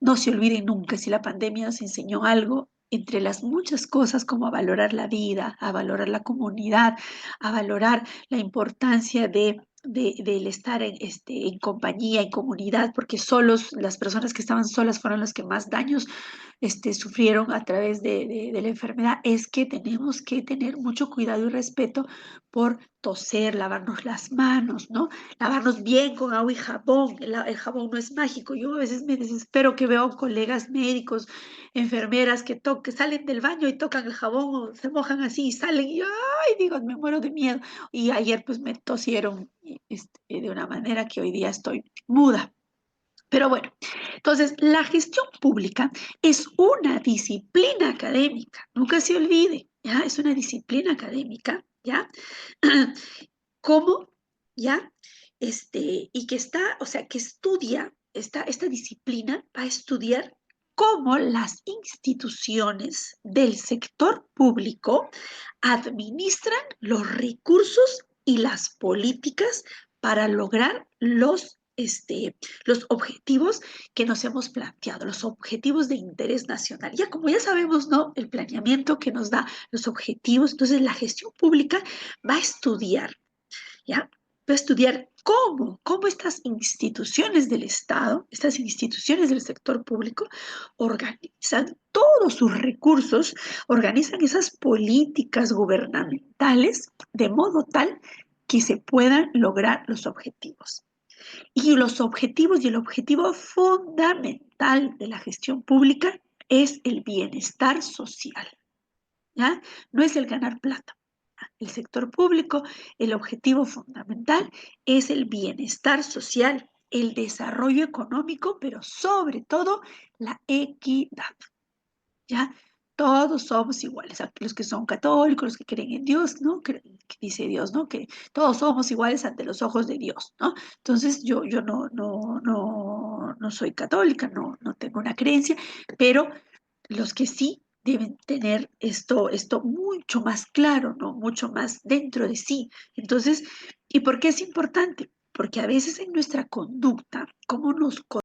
no se olviden nunca si la pandemia nos enseñó algo, entre las muchas cosas como a valorar la vida, a valorar la comunidad, a valorar la importancia del estar en compañía, en comunidad, porque solos, las personas que estaban solas fueron las que más daños sufrieron a través de la enfermedad, es que tenemos que tener mucho cuidado y respeto por toser, lavarnos las manos, ¿no? Lavarnos bien con agua y jabón. El jabón no es mágico. Yo a veces me desespero que veo colegas médicos, enfermeras que salen del baño y tocan el jabón o se mojan así y salen y yo, ay, digo, me muero de miedo. Y ayer pues me tosieron de una manera que hoy día estoy muda. Pero bueno, entonces la gestión pública es una disciplina académica, nunca se olvide, ¿ya? Es una disciplina académica, ¿ya? ¿Cómo? ¿Ya? Y que está, o sea, que estudia, esta disciplina va a estudiar cómo las instituciones del sector público administran los recursos y las políticas para lograr los objetivos que nos hemos planteado, los objetivos de interés nacional. Ya como ya sabemos, ¿no? El planeamiento que nos da los objetivos, entonces la gestión pública va a estudiar, ¿ya? Va a estudiar cómo estas instituciones del Estado, estas instituciones del sector público, organizan todos sus recursos, organizan esas políticas gubernamentales de modo tal que se puedan lograr los objetivos. Y los objetivos y el objetivo fundamental de la gestión pública es el bienestar social, ¿ya? No es el ganar plata. El sector público, el objetivo fundamental es el bienestar social, el desarrollo económico, pero sobre todo la equidad, ¿ya? todos somos iguales, los que son católicos, los que creen en Dios, ¿no? Que dice Dios, ¿no? Que todos somos iguales ante los ojos de Dios, ¿no? Entonces yo no soy católica, no tengo una creencia, pero los que sí deben tener esto mucho más claro, ¿no? Mucho más dentro de sí. Entonces, ¿y por qué es importante? Porque a veces en nuestra conducta, cómo nos